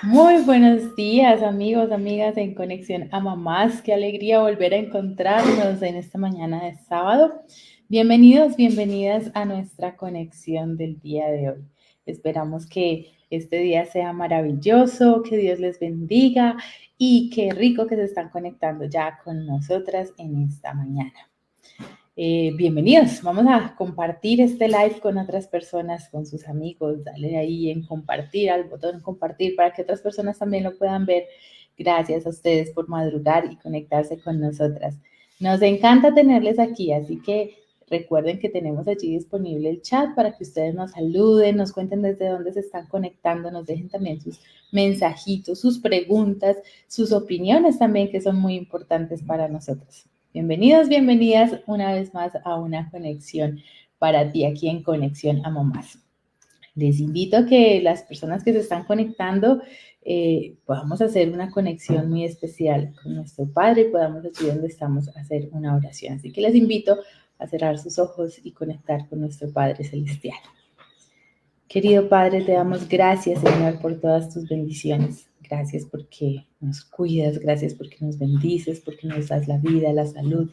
Muy buenos días, amigos, amigas en Conexión a Mamás. Qué alegría volver a encontrarnos en esta mañana de sábado. Bienvenidos, bienvenidas a nuestra conexión del día de hoy. Esperamos que este día sea maravilloso, que Dios les bendiga y qué rico que se están conectando ya con nosotras en esta mañana. Bienvenidos, vamos a compartir este live con otras personas, con sus amigos, dale ahí en compartir, al botón compartir para que otras personas también lo puedan ver. Gracias a ustedes por madrugar y conectarse con nosotras. Nos encanta tenerles aquí, así que recuerden que tenemos allí disponible el chat para que ustedes nos saluden, nos cuenten desde dónde se están conectando, nos dejen también sus mensajitos, sus preguntas, sus opiniones también, que son muy importantes para nosotros. Bienvenidos, bienvenidas una vez más a una conexión para ti aquí en Conexión a Mamás. Les invito a que las personas que se están conectando podamos hacer una conexión muy especial con nuestro Padre y podamos allí donde estamos hacer una oración. Así que les invito a cerrar sus ojos y conectar con nuestro Padre Celestial. Querido Padre, te damos gracias, Señor, por todas tus bendiciones. Gracias porque nos cuidas, gracias porque nos bendices, porque nos das la vida, la salud.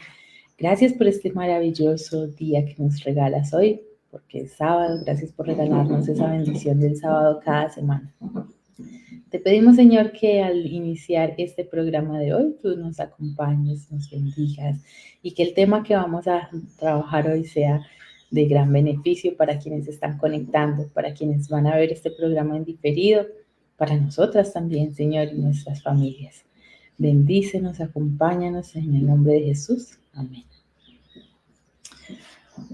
Gracias por este maravilloso día que nos regalas hoy, porque es sábado. Gracias por regalarnos esa bendición del sábado cada semana. Te pedimos, Señor, que al iniciar este programa de hoy, tú nos acompañes, nos bendigas y que el tema que vamos a trabajar hoy sea de gran beneficio para quienes están conectando, para quienes van a ver este programa en diferido, para nosotras también, Señor, y nuestras familias. Bendícenos, acompáñanos en el nombre de Jesús. Amén.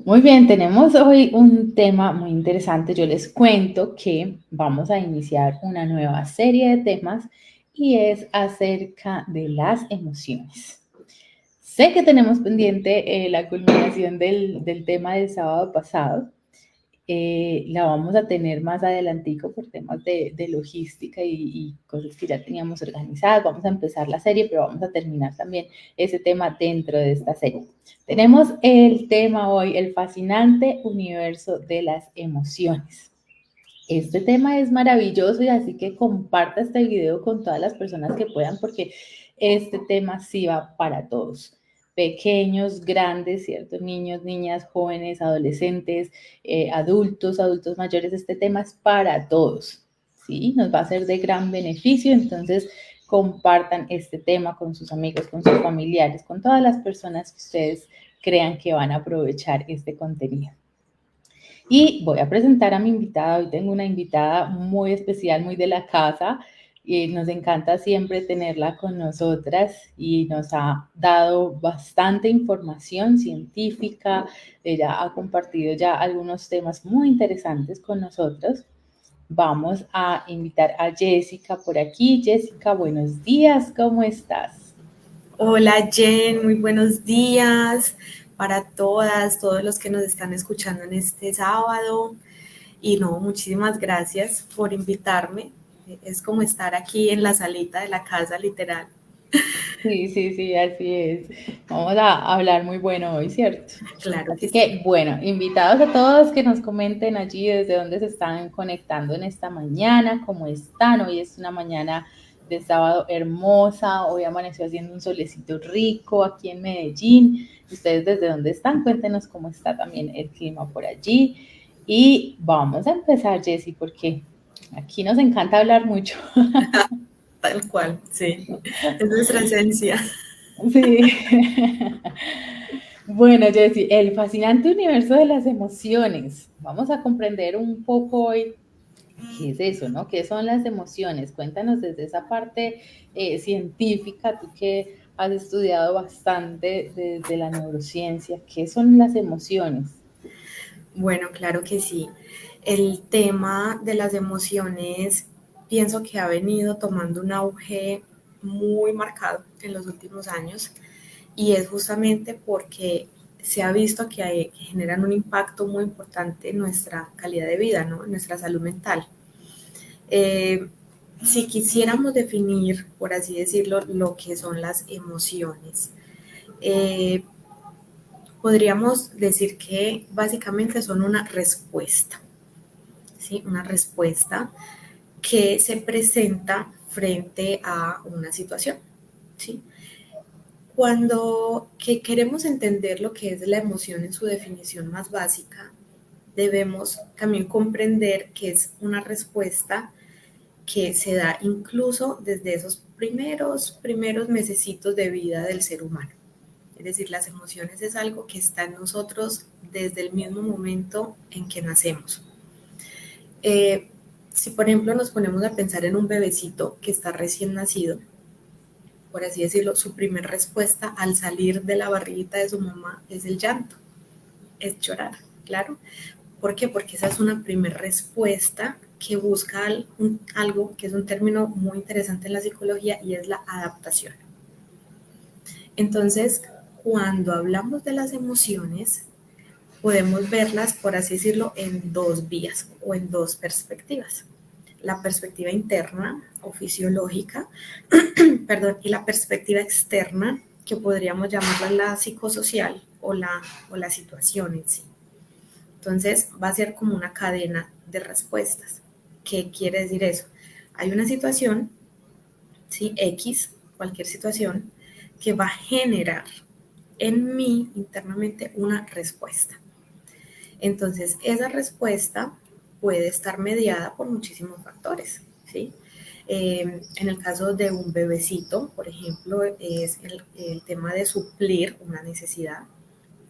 Muy bien, tenemos hoy un tema muy interesante. Yo les cuento que vamos a iniciar una nueva serie de temas y es acerca de las emociones. Sé que tenemos pendiente la culminación del tema del sábado pasado. La vamos a tener más adelantico por temas de logística y cosas que ya teníamos organizadas. Vamos a empezar la serie, pero vamos a terminar también ese tema dentro de esta serie. Tenemos el tema hoy, el fascinante universo de las emociones. Este tema es maravilloso y así que comparta este video con todas las personas que puedan porque este tema sí va para todos. Pequeños, grandes, ¿cierto? Niños, niñas, jóvenes, adolescentes, adultos, adultos mayores. Este tema es para todos, ¿sí? Nos va a ser de gran beneficio, entonces compartan este tema con sus amigos, con sus familiares, con todas las personas que ustedes crean que van a aprovechar este contenido. Y voy a presentar a mi invitada. Hoy tengo una invitada muy especial, muy de la casa. Y nos encanta siempre tenerla con nosotras y nos ha dado bastante información científica. Ella ha compartido ya algunos temas muy interesantes con nosotros. Vamos a invitar a Jessica por aquí. Jessica, buenos días, ¿cómo estás? Hola Jen, muy buenos días para todas, todos los que nos están escuchando en este sábado. Y no, muchísimas gracias por invitarme. Es como estar aquí en la salita de la casa, literal. Sí, sí, sí, así es. Vamos a hablar muy bueno hoy, ¿cierto? Claro que Así sí. que, bueno, invitados a todos que nos comenten allí desde dónde se están conectando en esta mañana, cómo están. Hoy es una mañana de sábado hermosa, hoy amaneció haciendo un solecito rico aquí en Medellín. Ustedes desde dónde están, cuéntenos cómo está también el clima por allí. Y vamos a empezar, Jessy, porque aquí nos encanta hablar mucho. Tal cual, sí. Es nuestra esencia. Sí. Bueno, Jessy, el fascinante universo de las emociones. Vamos a comprender un poco hoy qué es eso, ¿no? ¿Qué son las emociones? Cuéntanos desde esa parte científica, tú que has estudiado bastante desde la neurociencia, ¿qué son las emociones? Bueno, claro que sí. El tema de las emociones pienso que ha venido tomando un auge muy marcado en los últimos años y es justamente porque se ha visto que generan un impacto muy importante en nuestra calidad de vida, ¿no? En nuestra salud mental. Eh, si quisiéramos definir, por así decirlo, lo que son las emociones, eh, podríamos decir que básicamente son una respuesta, ¿sí? Una respuesta que se presenta frente a una situación, ¿sí? Cuando que queremos entender lo que es la emoción en su definición más básica, debemos también comprender que es una respuesta que se da incluso desde esos primeros mesecitos de vida del ser humano. Es decir, las emociones es algo que está en nosotros desde el mismo momento en que nacemos. Eh, si por ejemplo nos ponemos a pensar en un bebecito que está recién nacido, por así decirlo, su primer respuesta al salir de la barriguita de su mamá es el llanto, es llorar, claro. ¿Por qué? Porque esa es una primera respuesta que busca algo que es un término muy interesante en la psicología y es la adaptación. Entonces, cuando hablamos de las emociones, podemos verlas, por así decirlo, en dos vías o en dos perspectivas. La perspectiva interna o fisiológica, perdón, y la perspectiva externa, que podríamos llamarla la psicosocial o la situación en sí. Entonces va a ser como una cadena de respuestas. ¿Qué quiere decir eso? Hay una situación, ¿sí? X, cualquier situación, que va a generar en mí internamente una respuesta. Entonces esa respuesta puede estar mediada por muchísimos factores, ¿sí? En el caso de un bebecito, por ejemplo, es el tema de suplir una necesidad,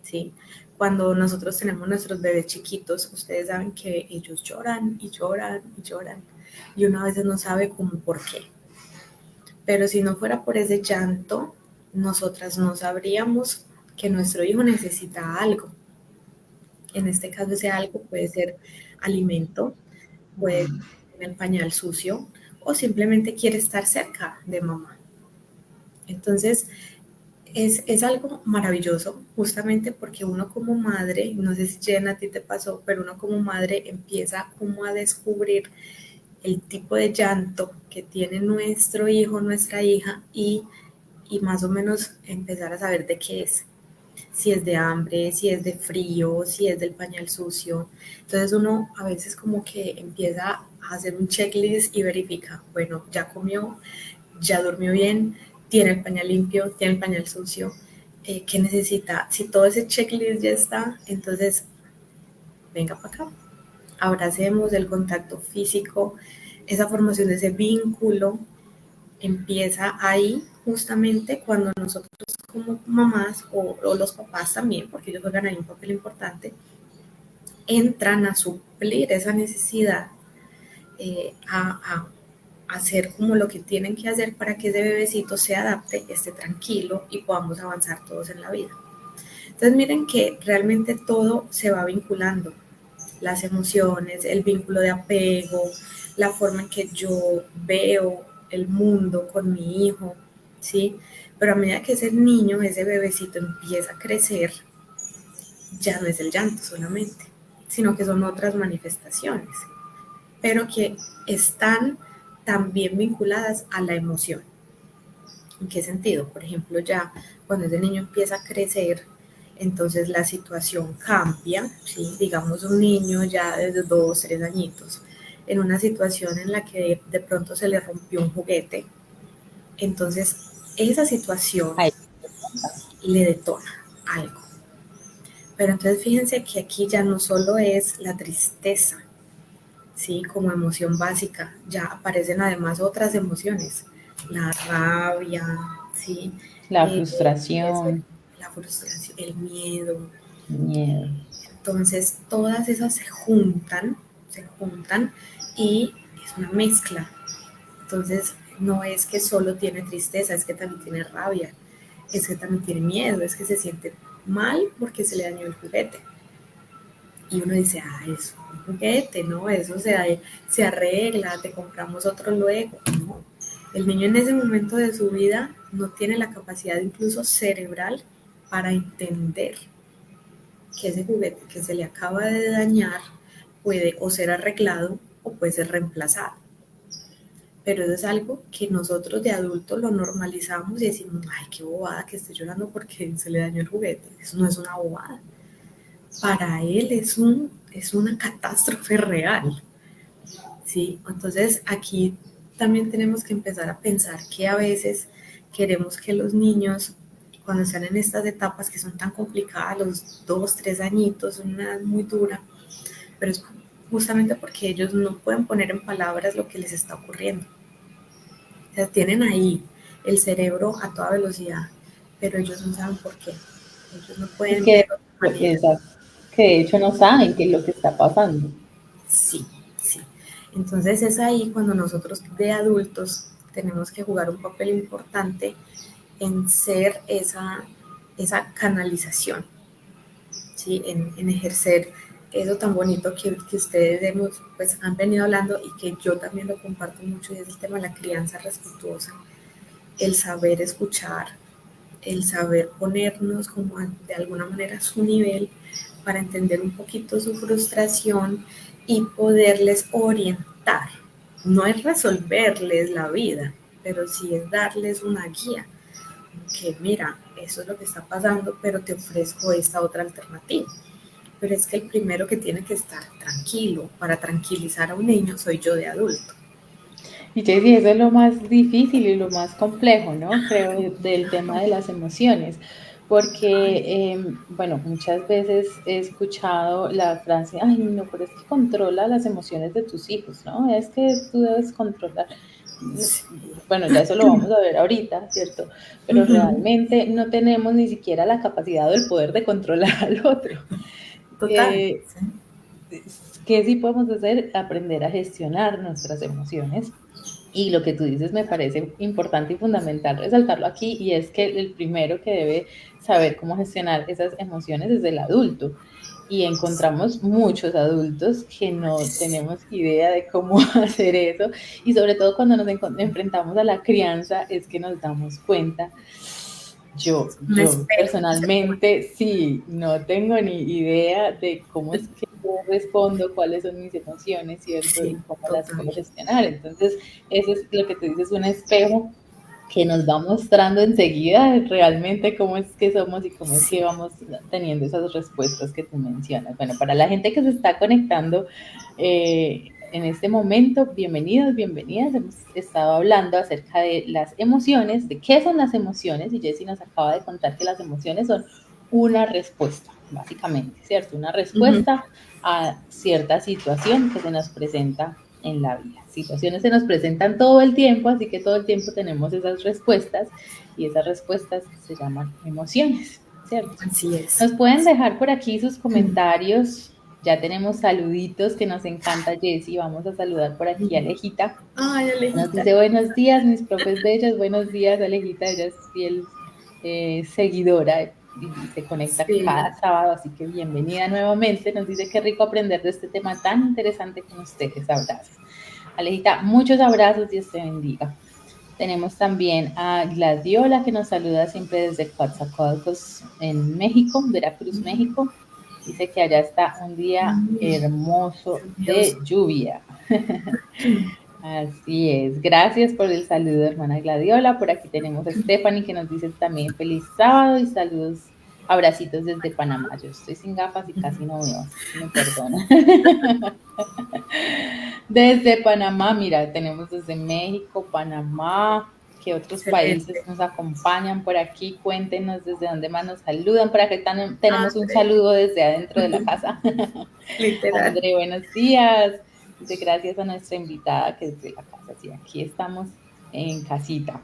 ¿sí? Cuando nosotros tenemos nuestros bebés chiquitos, ustedes saben que ellos lloran y lloran y lloran y uno a veces no sabe cómo por qué. Pero si no fuera por ese llanto, nosotras no sabríamos que nuestro hijo necesita algo. En este caso ese algo puede ser alimento, puede ser el pañal sucio o simplemente quiere estar cerca de mamá. Entonces, es algo maravilloso, justamente porque uno como madre, no sé si Jen a ti te pasó, pero uno como madre empieza como a descubrir el tipo de llanto que tiene nuestro hijo, nuestra hija, y más o menos empezar a saber de qué es. Si es de hambre, si es de frío, si es del pañal sucio. Entonces uno a veces como que empieza a hacer un checklist y verifica, bueno, ya comió, ya durmió bien, tiene el pañal limpio, tiene el pañal sucio, ¿qué necesita? Si todo ese checklist ya está, entonces venga para acá, abracemos el contacto físico, esa formación de ese vínculo empieza ahí justamente cuando nosotros como mamás o los papás también, porque ellos juegan ahí un papel importante, entran a suplir esa necesidad, a hacer como lo que tienen que hacer para que ese bebecito se adapte, esté tranquilo y podamos avanzar todos en la vida. Entonces miren que realmente todo se va vinculando, las emociones, el vínculo de apego, la forma en que yo veo el mundo con mi hijo, ¿sí? Pero a medida que ese niño, ese bebecito empieza a crecer, ya no es el llanto solamente, sino que son otras manifestaciones, pero que están también vinculadas a la emoción. ¿En qué sentido? Por ejemplo, ya cuando ese niño empieza a crecer, entonces la situación cambia, ¿sí? Digamos un niño ya desde 2, 3 añitos, en una situación en la que de pronto se le rompió un juguete, entonces esa situación Ay, le detona algo. Pero entonces fíjense que aquí ya no solo es la tristeza, ¿sí? Como emoción básica, ya aparecen además otras emociones, la rabia, ¿sí? la Eh, frustración, la frustración, el miedo. miedo. Entonces todas esas se juntan y es una mezcla. Entonces no es que solo tiene tristeza, es que también tiene rabia, es que también tiene miedo, es que se siente mal porque se le dañó el juguete. Y uno dice, ah, es un juguete, ¿no? Eso se arregla, te compramos otro luego. No. El niño en ese momento de su vida no tiene la capacidad incluso cerebral para entender que ese juguete que se le acaba de dañar puede o ser arreglado o puede ser reemplazado. Pero eso es algo que nosotros de adultos lo normalizamos y decimos, ay, qué bobada que esté llorando porque se le dañó el juguete. Eso no es una bobada. Para él es una catástrofe real, Sí, entonces aquí también tenemos que empezar a pensar que a veces queremos que los niños, cuando están en estas etapas que son tan complicadas, los 2, 3 añitos, una muy dura, pero es justamente porque ellos no pueden poner en palabras lo que les está ocurriendo. O sea, tienen ahí el cerebro a toda velocidad, pero ellos no saben por qué. Ellos no Y pueden ver otra manera. exacto, que de hecho no saben qué es lo que está pasando. Sí, sí. Entonces es ahí cuando nosotros de adultos tenemos que jugar un papel importante en ser esa canalización, ¿sí? En ejercer eso tan bonito que ustedes pues, han venido hablando y que yo también lo comparto mucho, y es el tema de la crianza respetuosa, el saber escuchar, el saber ponernos como de alguna manera a su nivel para entender un poquito su frustración y poderles orientar. No es resolverles la vida, pero sí es darles una guía. Que mira, eso es lo que está pasando, pero te ofrezco esta otra alternativa. Pero es que el primero que tiene que estar tranquilo para tranquilizar a un niño soy yo de adulto. Y Jessy, eso es lo más difícil y lo más complejo, ¿no? Creo del tema de las emociones, porque, bueno, muchas veces he escuchado la frase, ay, no, pero es que controla las emociones de tus hijos, ¿no? Es que tú debes controlar. Bueno, ya eso lo vamos a ver ahorita, ¿cierto? Pero Ujú. realmente no tenemos ni siquiera la capacidad o el poder de controlar al otro. Total. Eh, ¿Sí? ¿Qué sí podemos hacer? Aprender a gestionar nuestras emociones. Y lo que tú dices me parece importante y fundamental resaltarlo aquí, y es que el primero que debe saber cómo gestionar esas emociones es el adulto. Y encontramos muchos adultos que no tenemos idea de cómo hacer eso, y sobre todo cuando nos enfrentamos a la crianza es que nos damos cuenta. Un Yo espejo. personalmente sí, no tengo ni idea de cómo es que yo respondo, cuáles son mis emociones, ¿cierto? Y Sí, cómo las total. puedo gestionar. Entonces, eso es lo que tú dices, un espejo que nos va mostrando enseguida realmente cómo es que somos y cómo es Sí. que vamos teniendo esas respuestas que tú mencionas. Bueno, para la gente que se está conectando en este momento, bienvenidos, bienvenidas. Hemos estado hablando acerca de las emociones, de qué son las emociones, y Jessie nos acaba de contar que las emociones son una respuesta, básicamente, ¿cierto? Una Ujú. respuesta a cierta situación que se nos presenta en la vida. Situaciones se nos presentan todo el tiempo, así que todo el tiempo tenemos esas respuestas, y esas respuestas se llaman emociones, ¿cierto? Así es. Nos pueden dejar por aquí sus comentarios. Ya tenemos saluditos que nos encanta, Jessie. Vamos a saludar por aquí a Alejita. Ay, Nos Alejita. dice buenos días, mis profes bellas. Buenos días, Alejita. Ella es fiel seguidora y se conecta Sí. cada sábado, así que bienvenida nuevamente. Nos dice qué rico aprender de este tema tan interesante con ustedes. Abrazos. Alejita, muchos abrazos, Dios te bendiga. Tenemos también a Gladiola, que nos saluda siempre desde Coatzacoalcos en México, Veracruz, México. Dice que allá está un día hermoso Dios. de lluvia. Así es. Gracias por el saludo, hermana Gladiola. Por aquí tenemos a Stephanie, que nos dice también feliz sábado y saludos, abracitos desde Panamá. Yo estoy sin gafas y casi no veo, así que me perdona. Desde Panamá, mira, tenemos desde México, Panamá, ¿qué otros países Excelente. nos acompañan por aquí? Cuéntenos desde dónde más nos saludan. Por aquí tenemos un André. saludo desde adentro de la casa. Literal. André, buenos días. Dice gracias a nuestra invitada que es de la casa. Sí, aquí estamos en casita.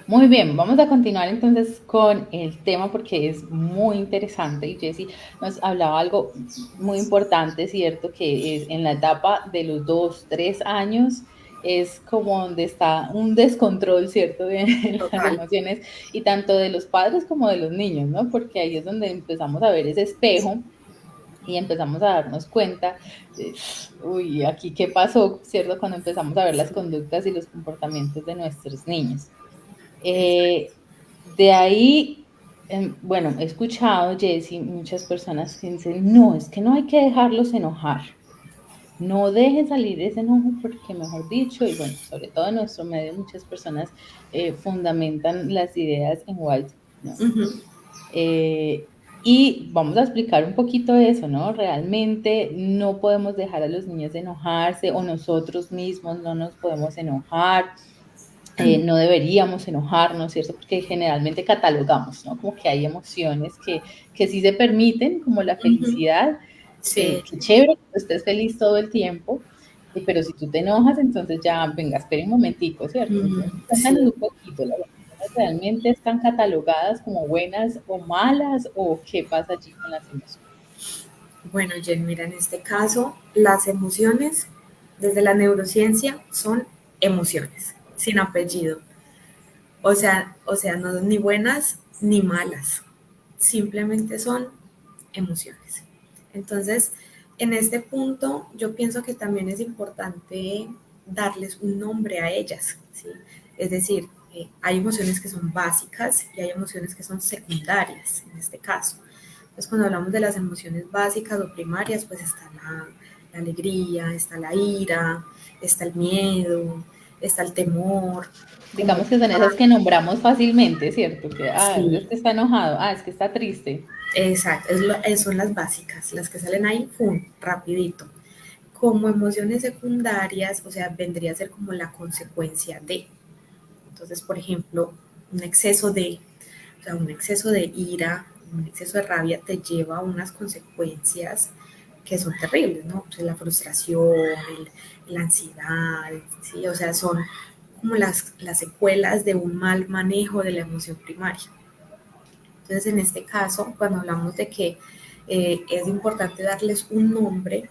Muy bien, vamos a continuar entonces con el tema porque es muy interesante, y Jessie nos hablaba algo muy importante, ¿cierto? Que es en la etapa de los 2, 3 años es como donde está un descontrol, ¿cierto? De las Total. emociones, y tanto de los padres como de los niños, ¿no? Porque ahí es donde empezamos a ver ese espejo y empezamos a darnos cuenta de, uy, aquí qué pasó, ¿cierto? Cuando empezamos a ver las conductas y los comportamientos de nuestros niños. Eh, de ahí, bueno, he escuchado, Jessie, muchas personas que dicen, no, es que no hay que dejarlos enojar. No dejen salir ese enojo porque, mejor dicho, y bueno, sobre todo en nuestro medio, muchas personas fundamentan las ideas en white, ¿no? Ujú. Eh, Y vamos a explicar un poquito eso, ¿no? Realmente no podemos dejar a los niños enojarse o nosotros mismos no nos podemos enojar. No deberíamos enojarnos, ¿cierto? Porque generalmente catalogamos, ¿no? Como que hay emociones que sí se permiten, como la felicidad, Sí. que chévere que estés feliz todo el tiempo, pero si tú te enojas, entonces ya, venga, espere un momentico, ¿cierto? Entonces, Sí. cuéntanos un poquito, ¿las emociones realmente están catalogadas como buenas o malas, o qué pasa allí con las emociones? Bueno, Jen, mira, en este caso, las emociones, desde la neurociencia, son emociones, sin apellido. O sea, no son ni buenas ni malas, simplemente son emociones. Entonces, en este punto, yo pienso que también es importante darles un nombre a ellas, ¿sí? Es decir, hay emociones que son básicas y hay emociones que son secundarias, en este caso. Entonces, cuando hablamos de las emociones básicas o primarias, pues está la alegría, está la ira, está el miedo, está el temor, como Digamos que son esas que nombramos fácilmente, ¿cierto? Que, es sí, que está enojado, es que está triste. exacto, son las básicas, las que salen ahí, ¡pum!, rapidito. Como emociones secundarias, o sea, vendría a ser como la consecuencia de. Entonces, por ejemplo, un exceso de, o sea, un exceso de ira, un exceso de rabia te lleva a unas consecuencias que son terribles, ¿no? O sea, la frustración, la ansiedad, ¿sí? O sea, son como las secuelas de un mal manejo de la emoción primaria. Entonces, en este caso, cuando hablamos de que es importante darles un nombre,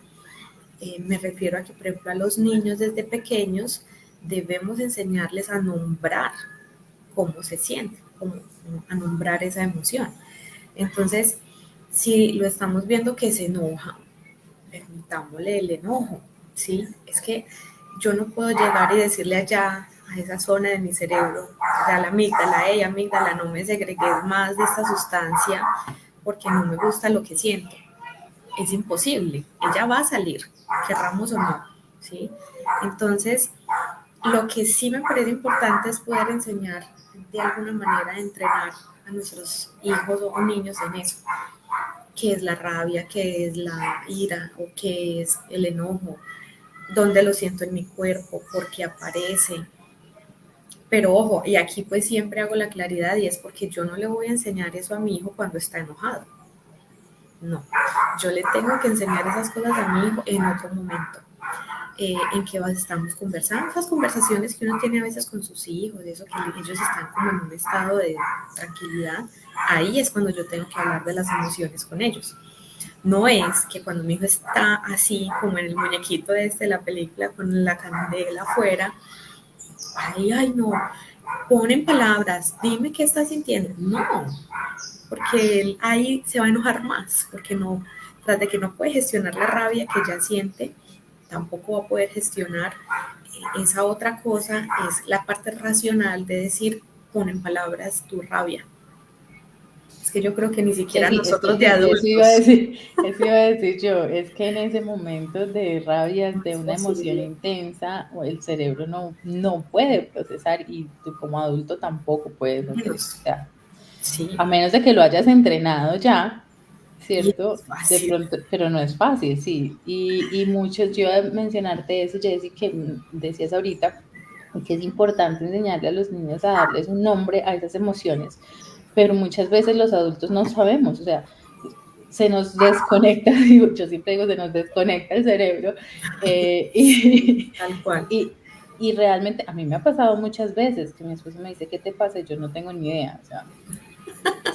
me refiero a que, por ejemplo, a los niños desde pequeños debemos enseñarles a nombrar cómo se siente, a nombrar esa emoción. Entonces, si lo estamos viendo que se enoja, permitámosle el enojo, ¿sí? Es que yo no puedo llegar y decirle allá a esa zona de mi cerebro, a la amígdala, hey amígdala, no me segregues más de esta sustancia porque no me gusta lo que siento. Es imposible, ella va a salir, querramos o no, ¿sí? Entonces, lo que sí me parece importante es poder enseñar de alguna manera, a entrenar a nuestros hijos o niños en eso, qué es la rabia, qué es la ira o qué es el enojo, dónde lo siento en mi cuerpo, por qué aparece. Pero ojo, y aquí pues siempre hago la claridad y es porque yo no le voy a enseñar eso a mi hijo cuando está enojado. No, yo le tengo que enseñar esas cosas a mi hijo en otro momento. En que estamos conversando, esas conversaciones que uno tiene a veces con sus hijos, eso que ellos están como en un estado de tranquilidad, ahí es cuando yo tengo que hablar de las emociones con ellos. No es que cuando mi hijo está así, como en el muñequito de la película, con la candela afuera, ay, no, ponen palabras, dime qué estás sintiendo. No, porque él ahí se va a enojar más, porque no, tras de que no puede gestionar la rabia que ya siente, tampoco va a poder gestionar esa otra cosa, es la parte racional de decir, pon en palabras tu rabia. Es que yo creo que ni Que siquiera sí, es que nosotros de sí, adultos eso iba a decir yo, es que en ese momento de rabia, no de es una emoción posible. intensa, el cerebro no puede procesar y tú como adulto tampoco puedes hacer eso. O Menos. sea, Sí, a menos de que lo hayas entrenado ya, y es ¿cierto? De fácil. pronto, pero no es fácil, sí. Y muchos, yo iba a mencionarte eso, Jessy, que decías ahorita, que es importante enseñarle a los niños a darles un nombre a esas emociones, pero muchas veces los adultos no sabemos, o sea, se nos desconecta, yo siempre digo, se nos desconecta el cerebro Sí, tal cual. y, y realmente a mí me ha pasado muchas veces que mi esposo me dice, ¿qué te pasa? Y yo no tengo ni idea, o sea,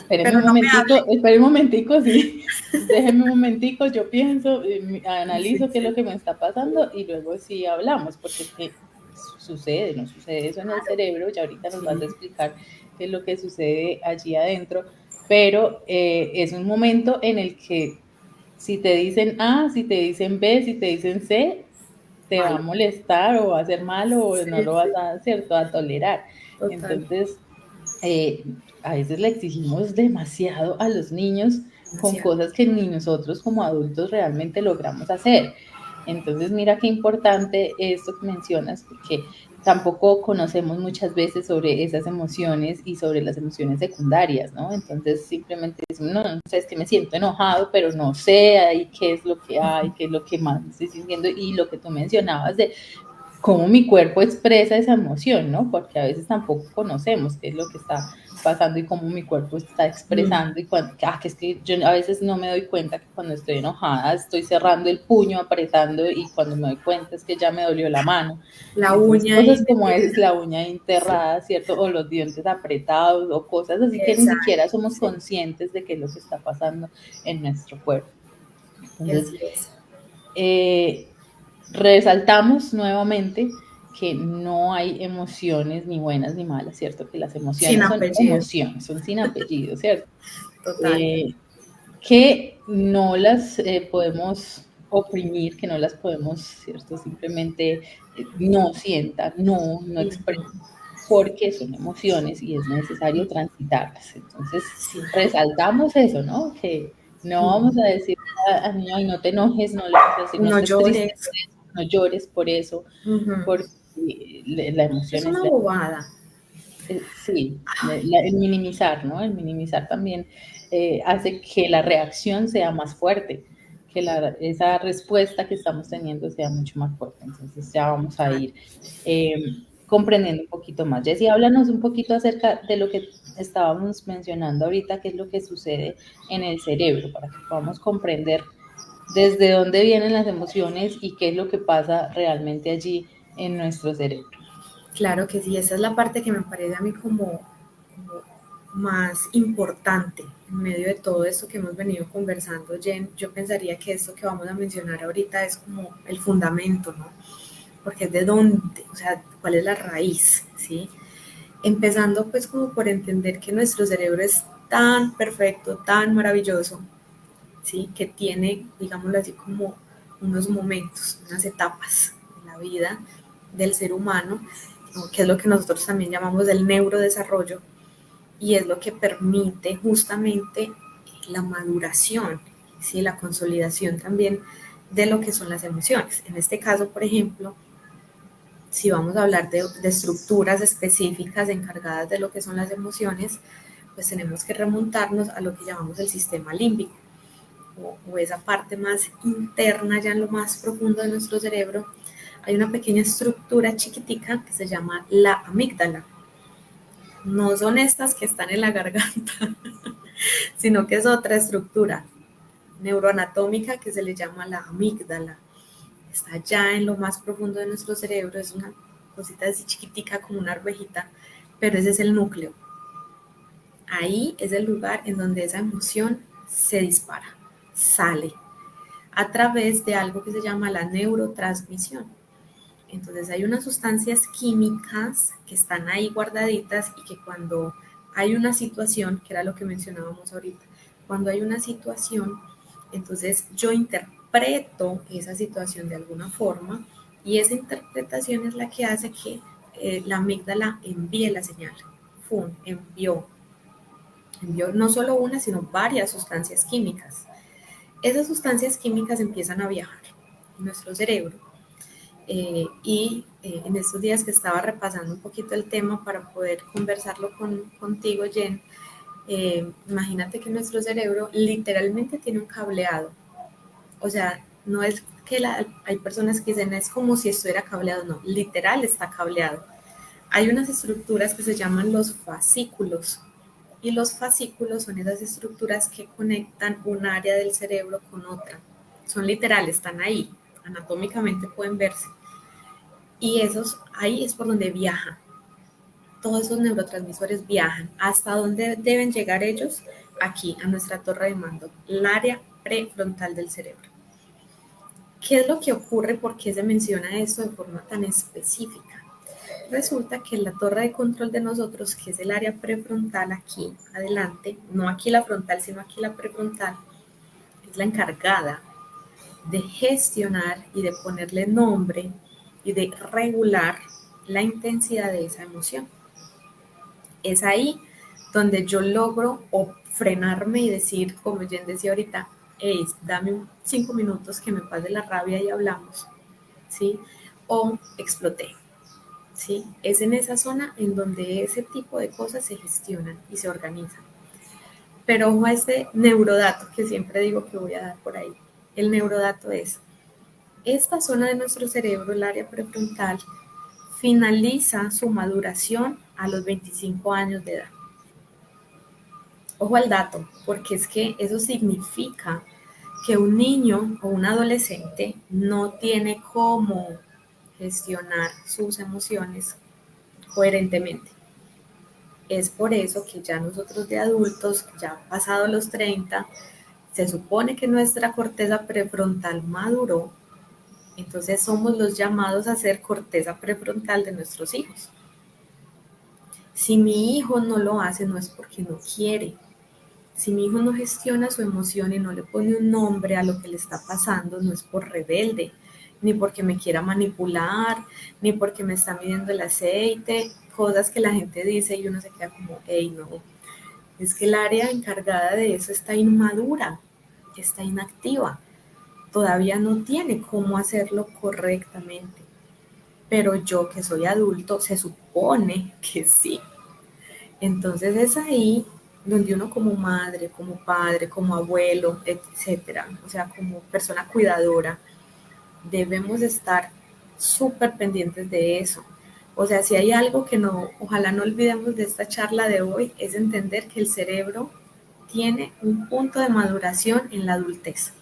Pero no me hable. espere un momentico, sí, déjeme un momentico, yo pienso, Sí, analizo qué es lo sí, que me está pasando y luego sí hablamos, porque es que sucede, no sucede eso en el claro. cerebro, y ahorita nos vas a Sí, explicar qué es lo que sucede allí adentro, pero es un momento en el que si te dicen A, si te dicen B, si te dicen C, te va a malo. molestar o va a ser malo o no Sí, lo vas sí, a, ¿cierto?, a tolerar. total. Entonces, eh, a veces le exigimos demasiado a los niños con Demasiado. cosas que ni nosotros como adultos realmente logramos hacer. Entonces, mira qué importante esto que mencionas, porque tampoco conocemos muchas veces sobre esas emociones y sobre las emociones secundarias, ¿no? Entonces, simplemente decimos, no, no sé, es que me siento enojado, pero no sé ahí qué es lo que hay, qué es lo que más estoy sintiendo, y lo que tú mencionabas de cómo mi cuerpo expresa esa emoción, ¿no? Porque a veces tampoco conocemos qué es lo que está pasando y cómo mi cuerpo está expresando y cuando, que es que yo a veces no me doy cuenta que cuando estoy enojada estoy cerrando el puño, apretando, y cuando me doy cuenta es que ya me dolió la mano. La Entonces, uña ahí cosas como metida. es la uña Sí, enterrada, ¿cierto? O los dientes apretados o cosas así que ni exacto, siquiera somos sí, conscientes de qué es lo que está pasando en nuestro cuerpo. Entonces, así es. eh, resaltamos nuevamente que no hay emociones ni buenas ni malas, ¿cierto? Que las Sin emociones son apellido, emociones, son sin apellido, ¿cierto? total. Eh, que no las podemos oprimir, que no las podemos, ¿cierto? Simplemente no sienta, no expresa, porque son emociones y es necesario transitarlas. Entonces, Sí, resaltamos eso, ¿no? Que no vamos a decir al niño, ay, no te enojes, no le vamos a decir, no no estés triste llores. por eso, no llores por eso, Ujú. porque la Es emoción es una la... bobada. Sí, el minimizar, ¿no? El minimizar también hace que la reacción sea más fuerte, que esa respuesta que estamos teniendo sea mucho más fuerte. Entonces ya vamos a ir eh, comprendiendo un poquito más. Jessy, háblanos un poquito acerca de lo que estábamos mencionando ahorita, qué es lo que sucede en el cerebro, para que podamos comprender desde dónde vienen las emociones y qué es lo que pasa realmente allí en nuestro cerebro. Claro que sí, esa es la parte que me parece a mí como más importante en medio de todo esto que hemos venido conversando, Jen. Yo pensaría que esto que vamos a mencionar ahorita es como el fundamento, ¿no? Porque es de dónde, o sea, cuál es la raíz, ¿sí? Empezando pues como por entender que nuestro cerebro es tan perfecto, tan maravilloso, ¿sí? Que tiene, digámoslo así, como unos momentos, unas etapas en la vida del ser humano, ¿no? Que es lo que nosotros también llamamos el neurodesarrollo, y es lo que permite justamente la maduración, ¿sí? La consolidación también de lo que son las emociones. En este caso, por ejemplo, si vamos a hablar de estructuras específicas encargadas de lo que son las emociones, pues tenemos que remontarnos a lo que llamamos el sistema límbico, o esa parte más interna, ya en lo más profundo de nuestro cerebro. Hay una pequeña estructura chiquitica que se llama la amígdala. No son estas que están en la garganta, sino que es otra estructura neuroanatómica que se le llama la amígdala. Está ya en lo más profundo de nuestro cerebro, es una cosita así chiquitica como una arvejita, pero ese es el núcleo. Ahí es el lugar en donde esa emoción se dispara, sale a través de algo que se llama la neurotransmisión. Entonces hay unas sustancias químicas que están ahí guardaditas y que cuando hay una situación, que era lo que mencionábamos ahorita, cuando hay una situación, entonces yo interpreto esa situación de alguna forma, y esa interpretación es la que hace que la amígdala envíe la señal. ¡Fum! Envió no solo una, sino varias sustancias químicas. Esas sustancias químicas empiezan a viajar en nuestro cerebro, en estos días que estaba repasando un poquito el tema para poder conversarlo contigo, Jen, imagínate que nuestro cerebro literalmente tiene un cableado. O sea, no es que hay personas que dicen es como si estuviera cableado, no, literal está cableado. Hay unas estructuras que se llaman los fascículos, y los fascículos son esas estructuras que conectan un área del cerebro con otra. Son literales, están ahí, anatómicamente pueden verse. Y esos, ahí es por donde viajan. Todos esos neurotransmisores viajan. ¿Hasta dónde deben llegar ellos? Aquí, a nuestra torre de mando, el área prefrontal del cerebro. ¿Qué es lo que ocurre? ¿Por qué se menciona esto de forma tan específica? Resulta que la torre de control de nosotros, que es el área prefrontal aquí adelante, no aquí la frontal, sino aquí la prefrontal, es la encargada de gestionar y de ponerle nombre y de regular la intensidad de esa emoción. Es ahí donde yo logro o frenarme y decir, como Jen decía ahorita, hey, dame 5 minutos que me pase la rabia y hablamos, ¿sí? O exploté, ¿sí? Es en esa zona en donde ese tipo de cosas se gestionan y se organizan. Pero ojo a este neurodato que siempre digo que voy a dar por ahí. El neurodato es, esta zona de nuestro cerebro, el área prefrontal, finaliza su maduración a los 25 años de edad. Ojo al dato, porque es que eso significa que un niño o un adolescente no tiene cómo gestionar sus emociones coherentemente. Es por eso que ya nosotros de adultos, ya pasados los 30, se supone que nuestra corteza prefrontal maduró, entonces somos los llamados a ser corteza prefrontal de nuestros hijos. Si mi hijo no lo hace, no es porque no quiere. Si mi hijo no gestiona su emoción y no le pone un nombre a lo que le está pasando, no es por rebelde, ni porque me quiera manipular, ni porque me está midiendo el aceite, cosas que la gente dice y uno se queda como, hey, no, es que el área encargada de eso está inmadura, está inactiva, todavía no tiene cómo hacerlo correctamente. Pero yo que soy adulto, se supone que sí. Entonces es ahí donde uno como madre, como padre, como abuelo, etcétera, o sea, como persona cuidadora, debemos estar súper pendientes de eso. O sea, si hay algo que no, ojalá no olvidemos de esta charla de hoy, es entender que el cerebro tiene un punto de maduración en la adultez.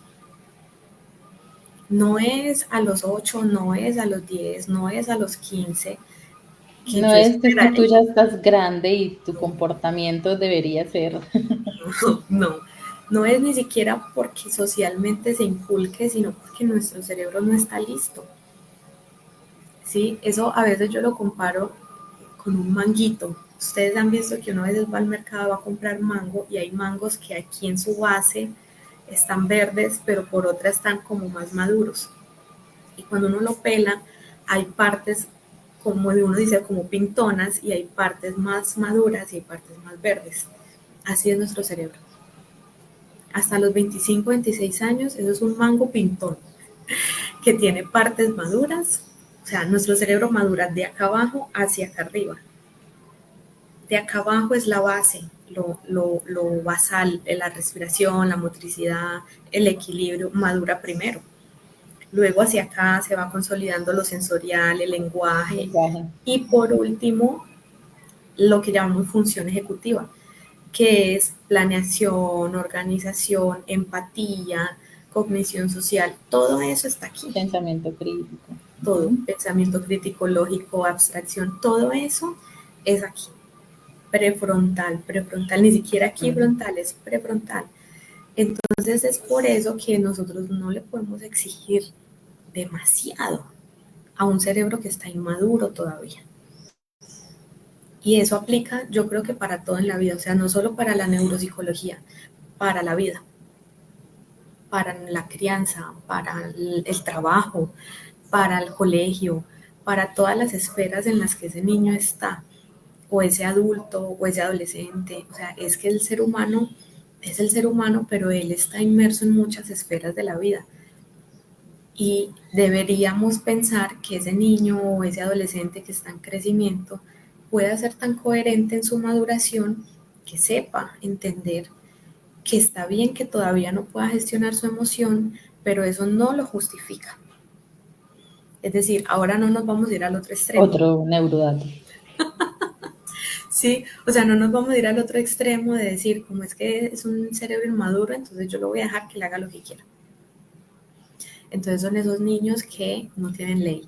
No es a los 8, no es a los 10, no es a los 15, que No yo es que tú esperaría. ya estás grande y tu comportamiento debería ser. No, no es ni siquiera porque socialmente se inculque, sino porque nuestro cerebro no está listo. ¿Sí? Eso a veces yo lo comparo con un manguito. Ustedes han visto que uno a veces va al mercado a comprar mango y hay mangos que aquí en su base están verdes, pero por otra están como más maduros. Y cuando uno lo pela, hay partes, como uno dice, como pintonas, y hay partes más maduras y hay partes más verdes. Así es nuestro cerebro. Hasta los 25, 26 años, eso es un mango pintón, que tiene partes maduras, o sea, nuestro cerebro madura de acá abajo hacia acá arriba. De acá abajo es la base, lo basal, la respiración, la motricidad, el equilibrio, madura primero. Luego hacia acá se va consolidando lo sensorial, el lenguaje Lenguaje. y por último lo que llamamos función ejecutiva, que es planeación, organización, empatía, cognición social, todo eso está aquí. Pensamiento crítico. Todo, Ujú. pensamiento crítico, lógico, abstracción, todo eso es aquí. Prefrontal, prefrontal, ni siquiera aquí Ujú. frontal, es prefrontal. Entonces es por eso que nosotros no le podemos exigir demasiado a un cerebro que está inmaduro todavía. Y eso aplica, yo creo que para todo en la vida, o sea, no solo para la neuropsicología, para la vida, para la crianza, para el trabajo, para el colegio, para todas las esferas en las que ese niño está, o ese adulto, o ese adolescente. O sea, es que el ser humano es el ser humano, pero él está inmerso en muchas esferas de la vida. Y deberíamos pensar que ese niño o ese adolescente que está en crecimiento pueda ser tan coherente en su maduración que sepa entender que está bien que todavía no pueda gestionar su emoción, pero eso no lo justifica. Es decir, ahora no nos vamos a ir al otro extremo. Otro neurodato. Sí, o sea, no nos vamos a ir al otro extremo de decir, como es que es un cerebro inmaduro, entonces yo lo voy a dejar que le haga lo que quiera. Entonces son esos niños que no tienen ley,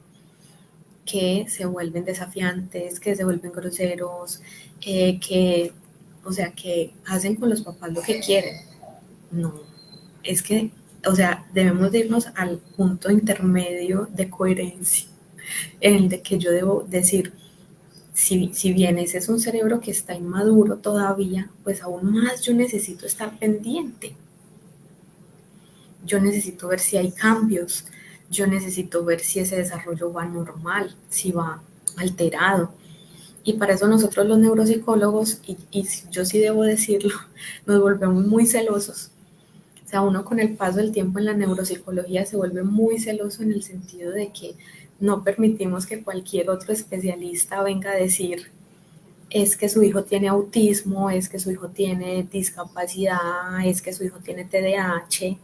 que se vuelven desafiantes, que se vuelven groseros, que, o sea, que hacen con los papás lo que quieren. No, es que, o sea, debemos de irnos al punto intermedio de coherencia, en el de que yo debo decir, si bien ese es un cerebro que está inmaduro todavía, pues aún más yo necesito estar pendiente. Yo necesito ver si hay cambios, yo necesito ver si ese desarrollo va normal, si va alterado. Y para eso nosotros los neuropsicólogos, y yo sí debo decirlo, nos volvemos muy celosos. sea, uno con el paso del tiempo en la neuropsicología se vuelve muy celoso en el sentido de que no permitimos que cualquier otro especialista venga a decir es que su hijo tiene autismo, es que su hijo tiene discapacidad, es que su hijo tiene TDAH,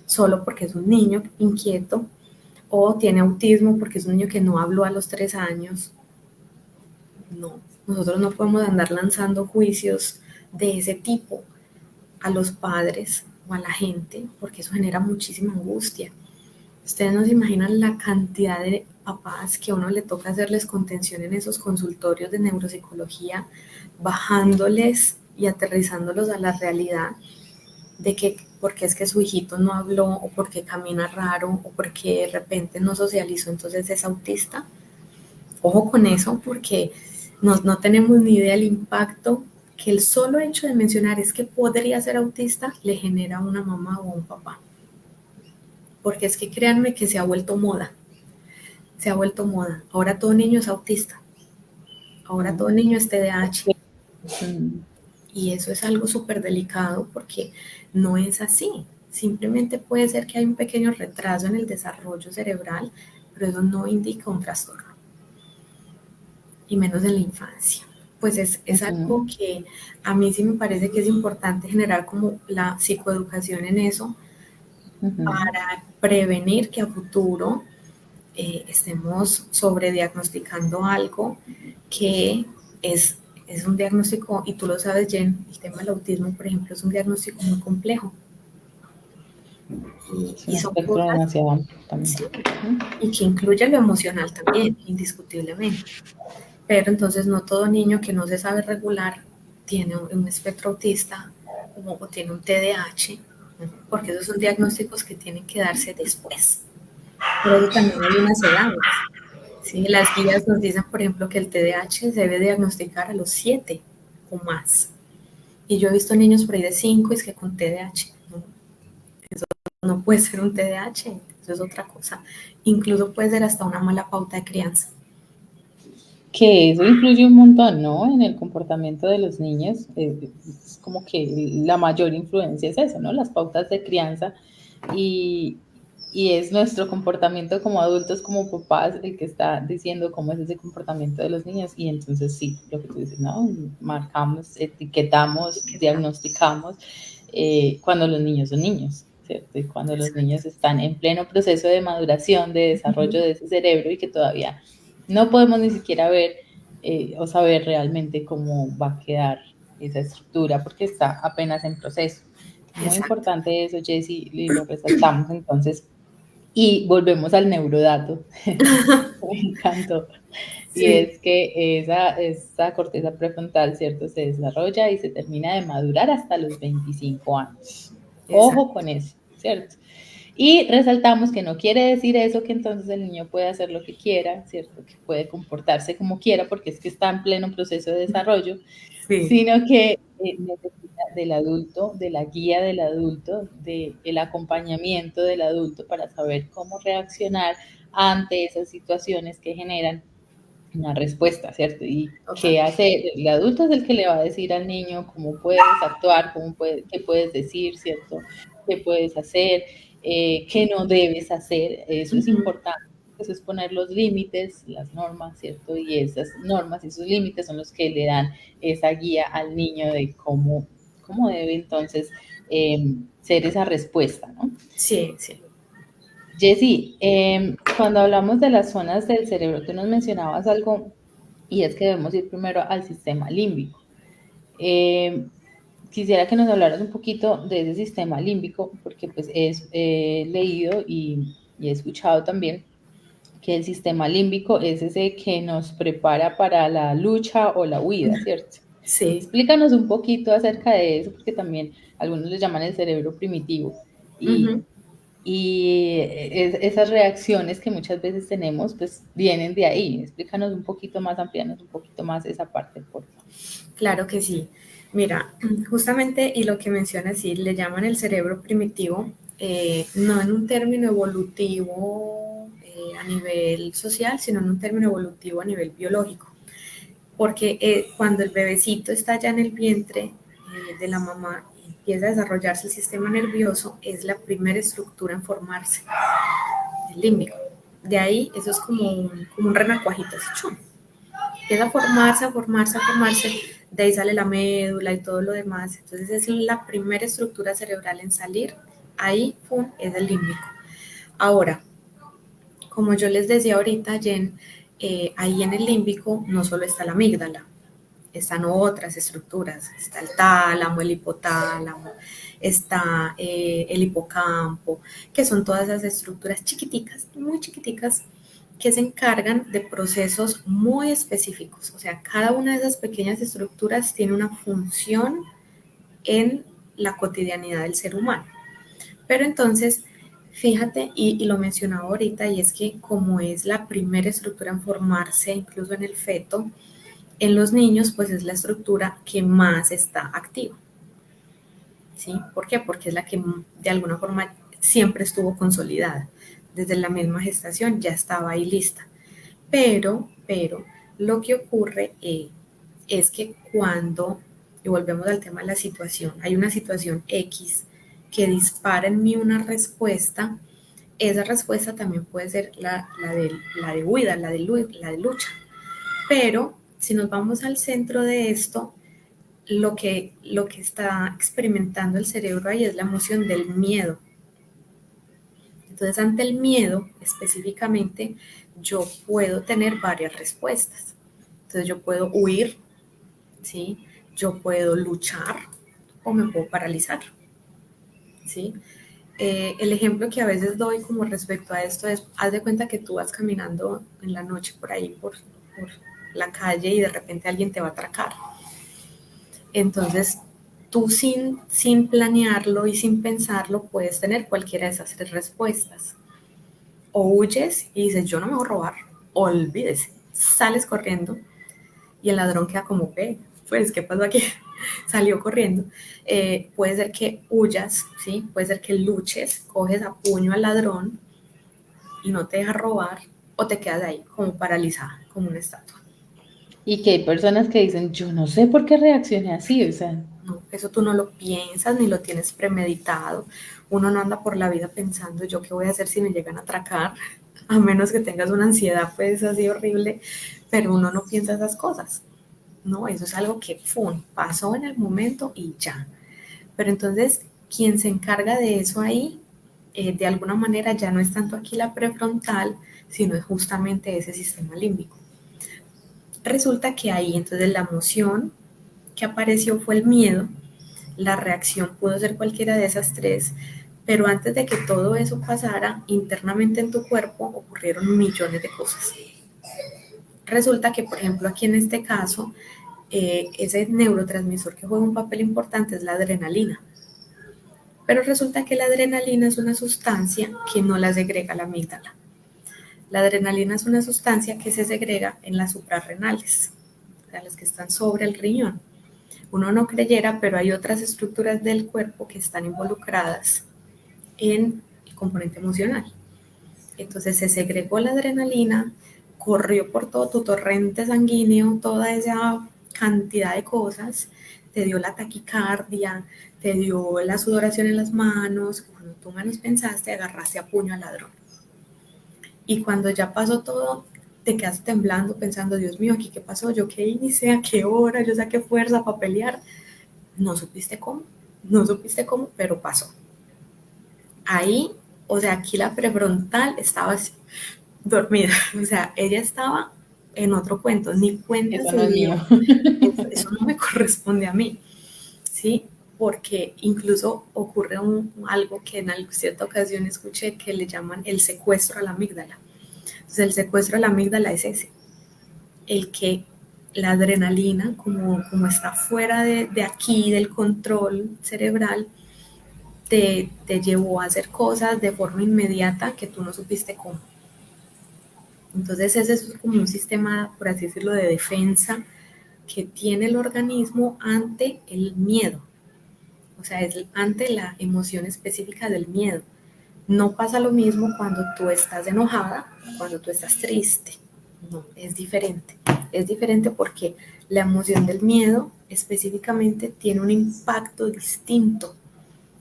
solo porque es un niño inquieto, o tiene autismo porque es un niño que no habló a los 3 años. No, nosotros no podemos andar lanzando juicios de ese tipo a los padres o a la gente, porque eso genera muchísima angustia. Ustedes no se imaginan la cantidad de papás que a uno le toca hacerles contención en esos consultorios de neuropsicología, bajándoles y aterrizándolos a la realidad de que porque es que su hijito no habló o porque camina raro o porque de repente no socializó, entonces es autista. Ojo con eso porque no tenemos ni idea del impacto que el solo hecho de mencionar es que podría ser autista le genera a una mamá o a un papá. Porque es que créanme que se ha vuelto moda. Se ha vuelto moda. Ahora todo niño es autista. Ahora todo niño es TDAH. Y eso es algo súper delicado porque no es así. Simplemente puede ser que hay un pequeño retraso en el desarrollo cerebral, pero eso no indica un trastorno. Y menos en la infancia. Pues es algo que a mí sí me parece que es importante generar como la psicoeducación en eso para prevenir que a futuro estemos sobrediagnosticando algo que es un diagnóstico, y tú lo sabes, Jen, el tema del autismo, por ejemplo, es un diagnóstico muy complejo. Es un Y son espectro cosas, demasiado amplio también. sí, y que incluye lo emocional también, indiscutiblemente. Pero entonces no todo niño que no se sabe regular tiene un espectro autista o tiene un TDAH, porque esos son diagnósticos que tienen que darse después. Por eso también hay unas edades. Sí, las guías nos dicen, por ejemplo, que el TDAH se debe diagnosticar a los 7 o más. Y yo he visto niños por ahí de 5 y es que con TDAH. No, eso no puede ser un TDAH, eso es otra cosa. Incluso puede ser hasta una mala pauta de crianza. Que eso influye un montón, ¿no? En el comportamiento de los niños. Es como que la mayor influencia es eso, ¿no? Las pautas de crianza y, y es nuestro comportamiento como adultos, como papás, el que está diciendo cómo es ese comportamiento de los niños. Y entonces sí, lo que tú dices, ¿no? Marcamos, etiquetamos, diagnosticamos cuando los niños son niños, ¿cierto? Y cuando los niños están en pleno proceso de maduración, de desarrollo de ese cerebro y que todavía no podemos ni siquiera ver o saber realmente cómo va a quedar esa estructura porque está apenas en proceso. Muy Exacto. importante eso, Jessie, y lo resaltamos entonces. Y volvemos al neurodato. Me encantó. Y Sí, es que esa corteza prefrontal, ¿cierto? Se desarrolla y se termina de madurar hasta los 25 años. exacto. Ojo con eso, ¿cierto? Y resaltamos que no quiere decir eso que entonces el niño puede hacer lo que quiera, ¿cierto? Que puede comportarse como quiera porque es que está en pleno proceso de desarrollo, Sí, sino que necesita del adulto, de la guía del adulto, del acompañamiento del adulto para saber cómo reaccionar ante esas situaciones que generan una respuesta, ¿cierto? Y total. qué hacer. El adulto es el que le va a decir al niño cómo puedes actuar, qué puedes decir, ¿cierto? ¿Qué puedes hacer? ¿Qué no debes hacer? Eso es importante. Eso es poner los límites, las normas, ¿cierto? Y esas normas y esos límites son los que le dan esa guía al niño de cómo debe entonces ser esa respuesta, ¿no? Sí, sí. Jessy, cuando hablamos de las zonas del cerebro, tú nos mencionabas algo y es que debemos ir primero al sistema límbico. Quisiera que nos hablaras un poquito de ese sistema límbico, porque pues he leído y he escuchado también que el sistema límbico es ese que nos prepara para la lucha o la huida, ¿cierto? Sí. Explícanos un poquito acerca de eso, porque también algunos le llaman el cerebro primitivo. Y, y esas reacciones que muchas veces tenemos, pues vienen de ahí. Explícanos un poquito más, amplianos un poquito más esa parte, por favor. Claro que sí. Mira, justamente, y lo que mencionas, sí, le llaman el cerebro primitivo, no en un término evolutivo a nivel social, sino en un término evolutivo a nivel biológico. Porque cuando el bebecito está ya en el vientre de la mamá, empieza a desarrollarse el sistema nervioso, es la primera estructura en formarse, el límbico. De ahí, eso es como un renacuajito, así, chum. Empieza a formarse, a formarse, a formarse, de ahí sale la médula y todo lo demás. Entonces es la primera estructura cerebral en salir, ahí, pum, es el límbico. Ahora, como yo les decía ahorita, Jen, ahí en el límbico no solo está la amígdala, están otras estructuras, está el tálamo, el hipotálamo, está el hipocampo, que son todas esas estructuras chiquiticas, muy chiquiticas, que se encargan de procesos muy específicos. O sea, cada una de esas pequeñas estructuras tiene una función en la cotidianidad del ser humano. Pero entonces, fíjate, y lo mencionaba ahorita, y es que como es la primera estructura en formarse, incluso en el feto, en los niños, pues es la estructura que más está activa. ¿Sí? ¿Por qué? Porque es la que de alguna forma siempre estuvo consolidada. Desde la misma gestación ya estaba ahí lista. Pero, lo que ocurre es que cuando, y volvemos al tema de la situación, hay una situación X que dispara en mí una respuesta, esa respuesta también puede ser la de huida, la de lucha. Pero si nos vamos al centro de esto, lo que está experimentando el cerebro ahí es la emoción del miedo. Entonces, ante el miedo, específicamente, yo puedo tener varias respuestas. Entonces, yo puedo huir, ¿sí? Yo puedo luchar o me puedo paralizar, ¿sí? El ejemplo que a veces doy como respecto a esto es, haz de cuenta que tú vas caminando en la noche por ahí, por la calle y de repente alguien te va a atracar. Entonces, tú sin planearlo y sin pensarlo puedes tener cualquiera de esas tres respuestas. O huyes y dices, yo no me voy a robar, olvídese, sales corriendo y el ladrón queda como, pues, ¿qué pasó aquí? Salió corriendo. Puede ser que huyas, ¿sí? Puede ser que luches, coges a puño al ladrón y no te deja robar, o te quedas ahí como paralizada, como una estatua. Y que hay personas que dicen, yo no sé por qué reaccioné así, o sea, No, eso tú no lo piensas ni lo tienes premeditado. Uno no anda por la vida pensando, yo qué voy a hacer si me llegan a atracar, a menos que tengas una ansiedad pues así horrible, pero uno no piensa esas cosas. No, eso es algo que pasó en el momento y ya. Pero entonces, quien se encarga de eso ahí, de alguna manera ya no es tanto aquí la prefrontal, sino es justamente ese sistema límbico. Resulta que ahí entonces la emoción que apareció fue el miedo, la reacción pudo ser cualquiera de esas tres, pero antes de que todo eso pasara, internamente en tu cuerpo ocurrieron millones de cosas. Resulta que, por ejemplo, aquí en este caso, ese neurotransmisor que juega un papel importante es la adrenalina. Pero resulta que la adrenalina es una sustancia que no la segrega la amígdala. La adrenalina es una sustancia que se segrega en las suprarrenales, o sea, las que están sobre el riñón. Uno no creyera, pero hay otras estructuras del cuerpo que están involucradas en el componente emocional. Entonces se segregó la adrenalina, corrió por todo tu torrente sanguíneo, toda esa cantidad de cosas, te dio la taquicardia, te dio la sudoración en las manos, cuando tú menos pensaste, agarraste a puño al ladrón. Y cuando ya pasó todo, te quedas temblando pensando, Dios mío, ¿aquí qué pasó? ¿Yo qué hice? ¿A qué hora? ¿Yo saqué fuerza para pelear? No supiste cómo, pero pasó. Ahí, o sea, aquí la prefrontal estaba así, dormida, o sea, ella estaba en otro cuento, ni cuenta eso se no es dio, mío. eso no me corresponde a mí, ¿sí? Porque incluso ocurre algo que en cierta ocasión escuché que le llaman el secuestro a la amígdala. Entonces el secuestro a la amígdala es ese, el que la adrenalina, como está fuera de aquí, del control cerebral, te llevó a hacer cosas de forma inmediata que tú no supiste cómo. Entonces ese es como un sistema, por así decirlo, de defensa que tiene el organismo ante el miedo, o sea, es ante la emoción específica del miedo. No pasa lo mismo cuando tú estás enojada, cuando tú estás triste, no, es diferente. Es diferente porque la emoción del miedo específicamente tiene un impacto distinto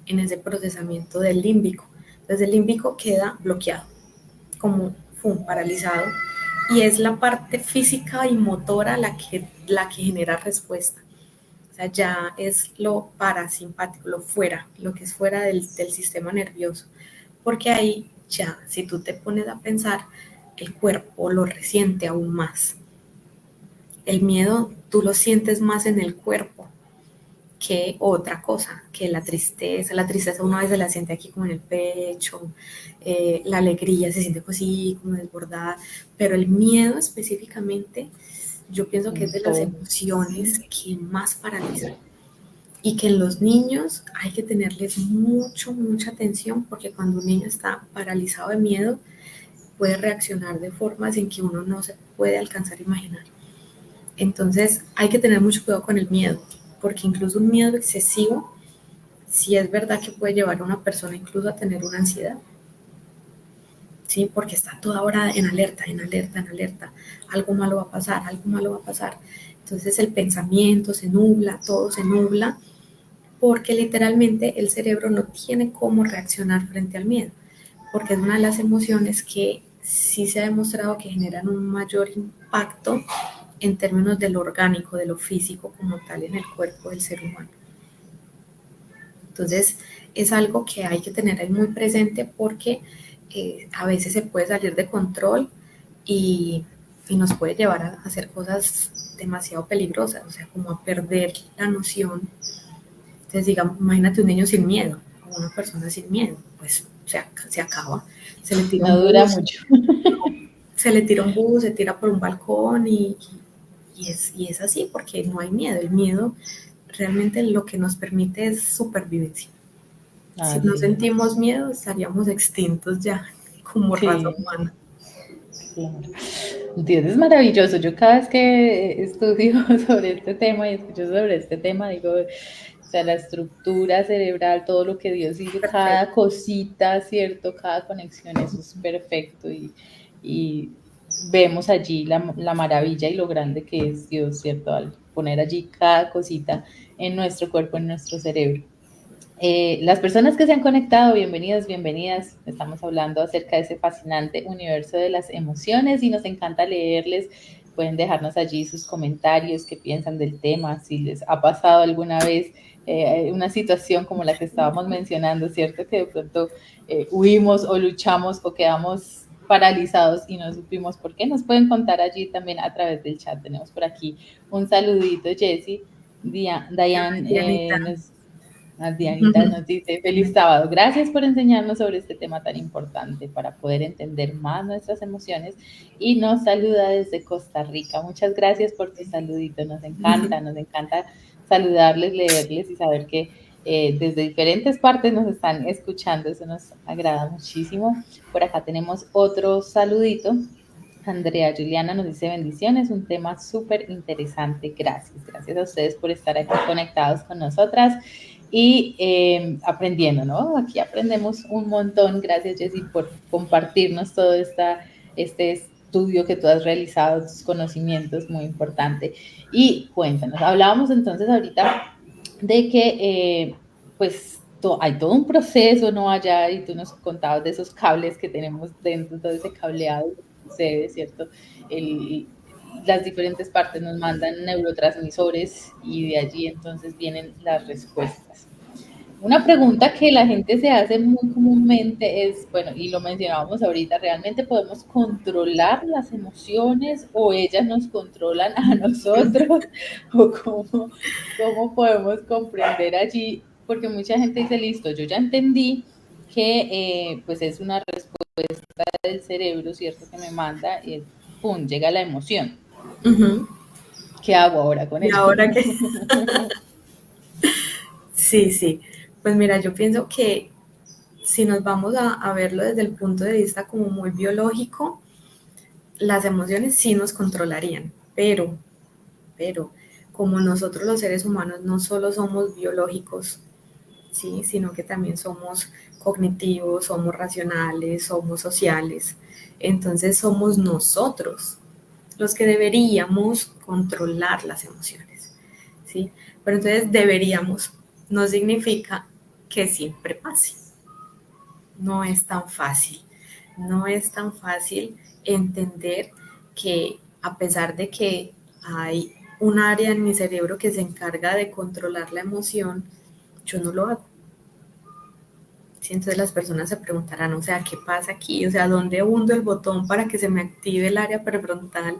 en ese procesamiento del límbico. Entonces el límbico queda bloqueado, como paralizado, y es la parte física y motora la que genera respuesta. O sea, ya es lo parasimpático, lo que es fuera del sistema nervioso. Porque ahí ya, si tú te pones a pensar, el cuerpo lo resiente aún más. El miedo tú lo sientes más en el cuerpo que otra cosa, que la tristeza. La tristeza uno a veces la siente aquí como en el pecho, la alegría se siente así como desbordada, pero el miedo específicamente, yo pienso que es de las emociones que más paralizan y que en los niños hay que tenerles mucha atención, porque cuando un niño está paralizado de miedo puede reaccionar de formas en que uno no se puede alcanzar a imaginar. Entonces hay que tener mucho cuidado con el miedo, porque incluso un miedo excesivo, sí es verdad que puede llevar a una persona incluso a tener una ansiedad, ¿sí? Porque está toda hora en alerta, algo malo va a pasar, algo malo va a pasar. Entonces el pensamiento se nubla, todo se nubla, porque literalmente el cerebro no tiene cómo reaccionar frente al miedo, porque es una de las emociones que sí se ha demostrado que generan un mayor impacto en términos de lo orgánico, de lo físico como tal en el cuerpo del ser humano. Entonces es algo que hay que tener ahí muy presente, porque a veces se puede salir de control y nos puede llevar a hacer cosas demasiado peligrosas, o sea, como a perder la noción. Entonces, digamos, imagínate un niño sin miedo o una persona sin miedo, pues se acaba, se le tira No un dura bus, mucho. se tira por un balcón y es así porque no hay miedo. El miedo realmente lo que nos permite es supervivencia. Si no Sí. sentimos miedo, estaríamos extintos ya como raza Sí, humana. claro. Dios es maravilloso. Yo cada vez que estudio sobre este tema y escucho sobre este tema, digo, o sea, la estructura cerebral, todo lo que Dios hizo, cada Perfecto. cosita, ¿cierto? Cada conexión, eso es perfecto. Y vemos allí la maravilla y lo grande que es Dios, ¿cierto? Al poner allí cada cosita en nuestro cuerpo, en nuestro cerebro. Las personas que se han conectado, bienvenidas, bienvenidas. Estamos hablando acerca de ese fascinante universo de las emociones y nos encanta leerles. Pueden dejarnos allí sus comentarios, qué piensan del tema, si les ha pasado alguna vez una situación como la que estábamos mencionando, ¿cierto? Que de pronto huimos o luchamos o quedamos paralizados y no supimos por qué. Nos pueden contar allí también a través del chat. Tenemos por aquí un saludito, Jessie. Diane Dianita. Dianita nos dice, feliz sábado, gracias por enseñarnos sobre este tema tan importante para poder entender más nuestras emociones, y nos saluda desde Costa Rica. Muchas gracias por tu saludito, nos encanta saludarles, leerles y saber que desde diferentes partes nos están escuchando, eso nos agrada muchísimo. Por acá tenemos otro saludito. Andrea Juliana nos dice bendiciones, un tema súper interesante. Gracias a ustedes por estar aquí conectados con nosotras y aprendiendo, ¿no? Aquí aprendemos un montón. Gracias, Jessy, por compartirnos todo este estudio que tú has realizado, tus conocimientos, muy importante. Y cuéntanos, hablábamos entonces ahorita de que, pues, hay todo un proceso, ¿no? Allá, y tú nos contabas de esos cables que tenemos dentro, todo ese cableado que sucede, ¿cierto? Las diferentes partes nos mandan neurotransmisores y de allí entonces vienen las respuestas. Una pregunta que la gente se hace muy comúnmente es, bueno, y lo mencionábamos ahorita, ¿realmente podemos controlar las emociones o ellas nos controlan a nosotros? ¿O cómo podemos comprender allí? Porque mucha gente dice, listo, yo ya entendí que pues es una respuesta del cerebro, ¿cierto? Que me manda y ¡pum! Llega la emoción. Uh-huh. ¿Qué hago ahora con Y ello? ahora que sí, pues mira, yo pienso que si nos vamos a verlo desde el punto de vista como muy biológico, las emociones sí nos controlarían, pero como nosotros los seres humanos no solo somos biológicos, ¿sí? Sino que también somos cognitivos, somos racionales, somos sociales, entonces somos nosotros los que deberíamos controlar las emociones, ¿sí? Pero entonces deberíamos no significa que siempre pase. No es tan fácil. No es tan fácil entender que a pesar de que hay un área en mi cerebro que se encarga de controlar la emoción, yo no lo hago. Sí, entonces las personas se preguntarán, o sea, ¿qué pasa aquí? O sea, ¿dónde hundo el botón para que se me active el área prefrontal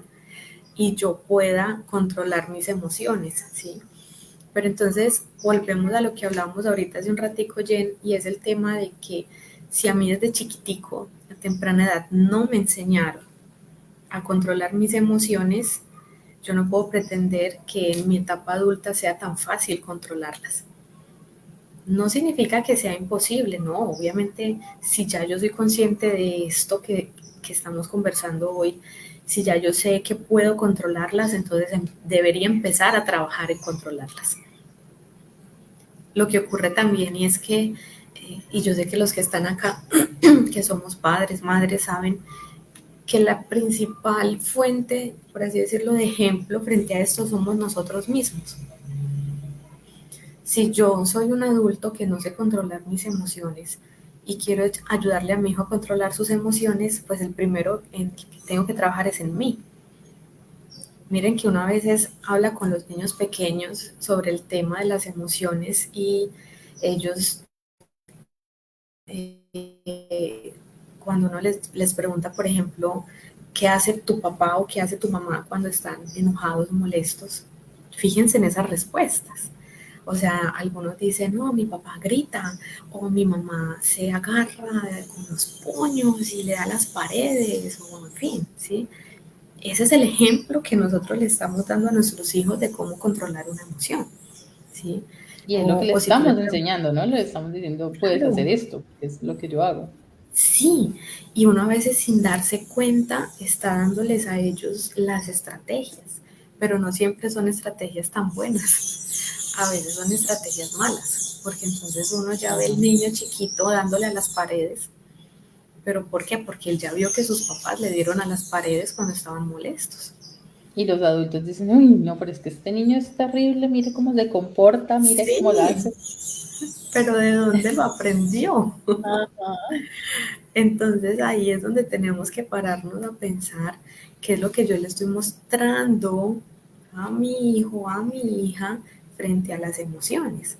y yo pueda controlar mis emociones? ¿Sí? Pero entonces volvemos a lo que hablábamos ahorita hace un ratico, Jen, y es el tema de que si a mí desde chiquitico, a temprana edad, no me enseñaron a controlar mis emociones, yo no puedo pretender que en mi etapa adulta sea tan fácil controlarlas. No significa que sea imposible, no, obviamente si ya yo soy consciente de esto que estamos conversando hoy, si ya yo sé que puedo controlarlas, entonces debería empezar a trabajar en controlarlas. Lo que ocurre también y es que, y yo sé que los que están acá, que somos padres, madres, saben que la principal fuente, por así decirlo, de ejemplo frente a esto somos nosotros mismos. Si yo soy un adulto que no sé controlar mis emociones y quiero ayudarle a mi hijo a controlar sus emociones, pues el primero en que tengo que trabajar es en mí. Miren que uno a veces habla con los niños pequeños sobre el tema de las emociones y ellos cuando uno les pregunta, por ejemplo, qué hace tu papá o qué hace tu mamá cuando están enojados o molestos, fíjense en esas respuestas. O sea, algunos dicen, no, mi papá grita, o mi mamá se agarra con los puños y le da las paredes, o en fin, ¿sí? Ese es el ejemplo que nosotros le estamos dando a nuestros hijos de cómo controlar una emoción, ¿sí? Y es lo que le O si tú le estamos preguntas, enseñando, ¿no? Le estamos diciendo, puedes claro, hacer esto, que es lo que yo hago. sí, y uno a veces sin darse cuenta está dándoles a ellos las estrategias, pero no siempre son estrategias tan buenas, a veces son estrategias malas, porque entonces uno ya ve el niño chiquito dándole a las paredes, pero ¿por qué? Porque él ya vio que sus papás le dieron a las paredes cuando estaban molestos. Y los adultos dicen, uy, no, pero es que este niño es terrible, mire cómo se comporta, mire cómo lo Sí, hace. pero ¿de dónde lo aprendió? Ajá. Entonces ahí es donde tenemos que pararnos a pensar qué es lo que yo le estoy mostrando a mi hijo, a mi hija, frente a las emociones.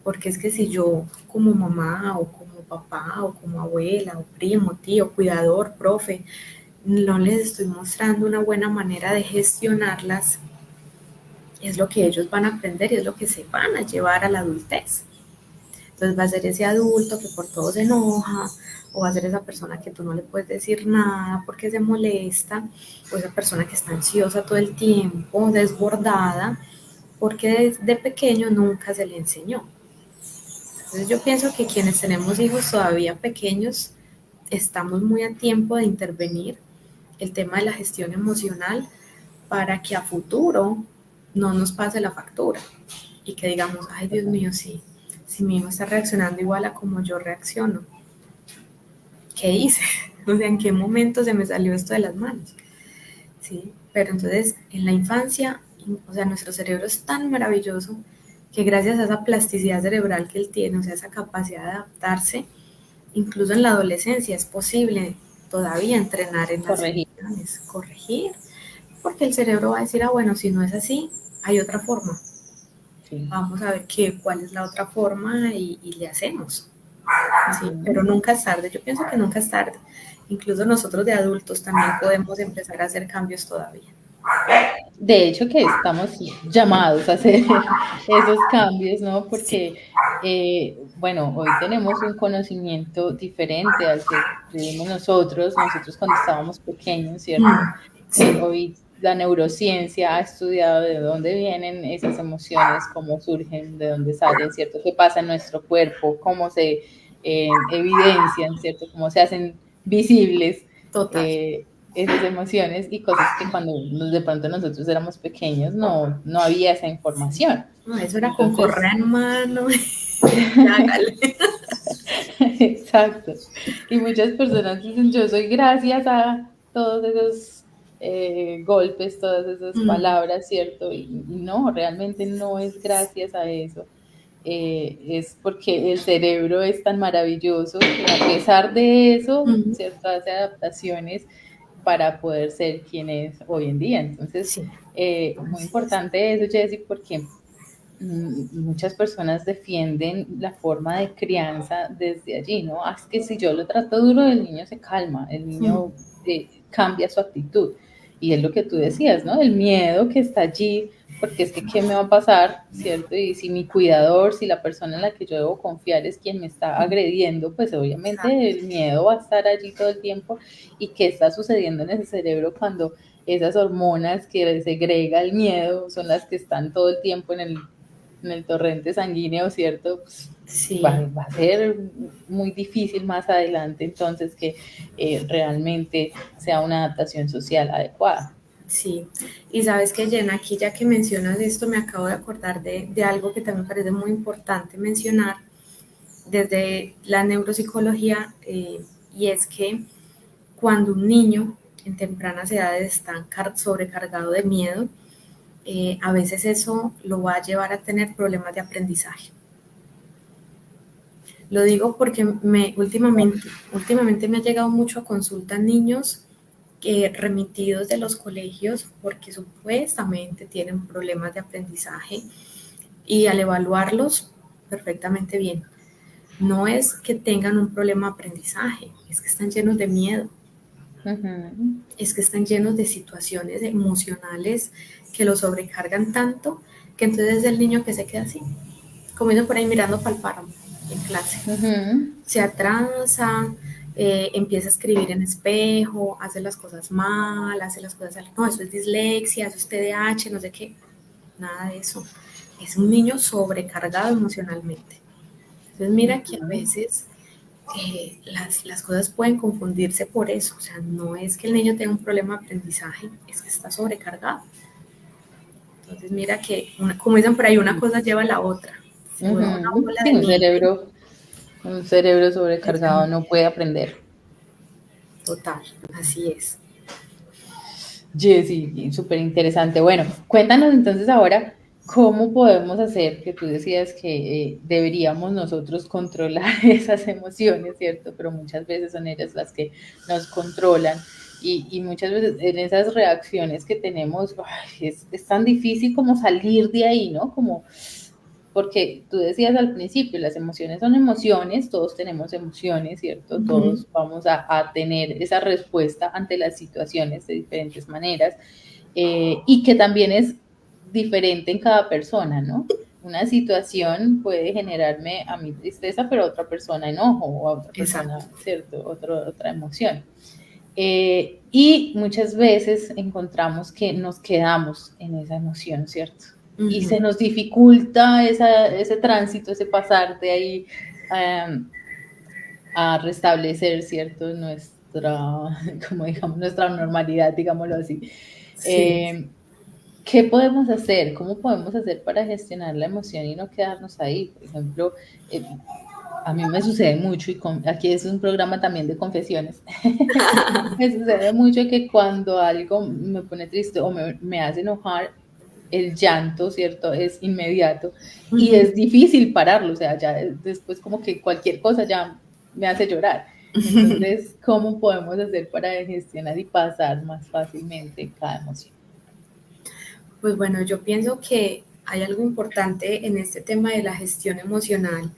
Porque es que si yo como mamá o como papá o como abuela o primo, tío, cuidador, profe, no les estoy mostrando una buena manera de gestionarlas, es lo que ellos van a aprender y es lo que se van a llevar a la adultez. Entonces va a ser ese adulto que por todo se enoja, o va a ser esa persona que tú no le puedes decir nada porque se molesta, o esa persona que está ansiosa todo el tiempo, desbordada, porque desde pequeño nunca se le enseñó. Entonces yo pienso que quienes tenemos hijos todavía pequeños, estamos muy a tiempo de intervenir el tema de la gestión emocional para que a futuro no nos pase la factura y que digamos, ay Dios mío, sí, si mi hijo está reaccionando igual a como yo reacciono, ¿qué hice? O sea, ¿en qué momento se me salió esto de las manos? ¿Sí? Pero entonces, en la infancia, o sea, nuestro cerebro es tan maravilloso que gracias a esa plasticidad cerebral que él tiene, o sea, esa capacidad de adaptarse, incluso en la adolescencia es posible todavía entrenar en las Corregir. emociones, corregir, porque el cerebro va a decir, ah, bueno, si no es así, hay otra forma. Sí. Vamos a ver cuál es la otra forma y le hacemos. ¿Sí? Pero Ujú. nunca es tarde, yo pienso que nunca es tarde. Incluso nosotros de adultos también podemos empezar a hacer cambios todavía. De hecho, que estamos llamados a hacer esos cambios, ¿no? Sí. Porque, bueno, hoy tenemos un conocimiento diferente al que tuvimos nosotros cuando estábamos pequeños, ¿cierto? Sí, Hoy la neurociencia ha estudiado de dónde vienen esas emociones, cómo surgen, de dónde salen, ¿cierto? ¿Qué pasa en nuestro cuerpo? ¿Cómo se evidencian, ¿cierto? ¿Cómo se hacen visibles? total. Esas emociones y cosas que cuando de pronto nosotros éramos pequeños no había esa información. No, eso era con Entonces, correa en mano y hágale. exacto. Y muchas personas dicen, yo soy gracias a todos esos golpes, todas esas palabras, ¿cierto? Y no, realmente no es gracias a eso. Es porque el cerebro es tan maravilloso que a pesar de eso, ¿cierto? Hace adaptaciones para poder ser quien es hoy en día. Entonces, Sí, muy importante eso, Jessy, porque muchas personas defienden la forma de crianza desde allí, ¿no? Es que si yo lo trato duro, el niño se calma, el niño cambia su actitud. Y es lo que tú decías, ¿no? El miedo que está allí, porque es que, ¿qué me va a pasar? ¿Cierto? Y si mi cuidador, si la persona en la que yo debo confiar es quien me está agrediendo, pues obviamente el miedo va a estar allí todo el tiempo. ¿Y qué está sucediendo en ese cerebro cuando esas hormonas que segrega el miedo son las que están todo el tiempo en el torrente sanguíneo, ¿cierto? Pues sí. va a ser muy difícil más adelante entonces que realmente sea una adaptación social adecuada. Sí, y sabes que Jenna, aquí ya que mencionas esto, me acabo de acordar de algo que también me parece muy importante mencionar desde la neuropsicología, y es que cuando un niño en tempranas edades está sobrecargado de miedo, a veces eso lo va a llevar a tener problemas de aprendizaje. Lo digo porque últimamente me ha llegado mucho a consulta niños remitidos de los colegios porque supuestamente tienen problemas de aprendizaje y al evaluarlos perfectamente bien. No es que tengan un problema de aprendizaje, es que están llenos de miedo, es que están llenos de situaciones emocionales que lo sobrecargan tanto que entonces es el niño que se queda así, como dicen por ahí mirando para el páramo en clase. Se atrasa, empieza a escribir en espejo, hace las cosas mal, hace las cosas, no, eso es dislexia, eso es TDAH, no sé qué, nada de eso. Es un niño sobrecargado emocionalmente. Entonces mira que a veces las cosas pueden confundirse por eso, o sea, no es que el niño tenga un problema de aprendizaje, es que está sobrecargado. Entonces mira que, como dicen por ahí, una cosa lleva a la otra. Se vuelve una bola Sí, de nieve. un cerebro sobrecargado no puede aprender. Total, así es. Jessy, súper interesante. Bueno, cuéntanos entonces ahora cómo podemos hacer, que tú decías que deberíamos nosotros controlar esas emociones, ¿cierto? Pero muchas veces son ellas las que nos controlan y muchas veces en esas reacciones que tenemos es tan difícil como salir de ahí, ¿no? Como porque tú decías al principio, las emociones son emociones, todos tenemos emociones, ¿cierto? Todos vamos a tener esa respuesta ante las situaciones de diferentes maneras y que también es diferente en cada persona, ¿no? Una situación puede generarme a mí tristeza, pero a otra persona enojo o a otra persona, Exacto. ¿cierto? Otra emoción. Y muchas veces encontramos que nos quedamos en esa emoción, ¿cierto? Y se nos dificulta ese tránsito, ese pasar de ahí a restablecer, ¿cierto? Como digamos, nuestra normalidad, digámoslo así. Sí. ¿Qué podemos hacer? ¿Cómo podemos hacer para gestionar la emoción y no quedarnos ahí? Por ejemplo, a mí me sucede mucho, y aquí es un programa también de confesiones, me sucede mucho que cuando algo me pone triste o me hace enojar, el llanto, ¿cierto? Es inmediato y es difícil pararlo, o sea, ya después como que cualquier cosa ya me hace llorar. Entonces, ¿cómo podemos hacer para gestionar y pasar más fácilmente cada emoción? Pues bueno, yo pienso que hay algo importante en este tema de la gestión emocional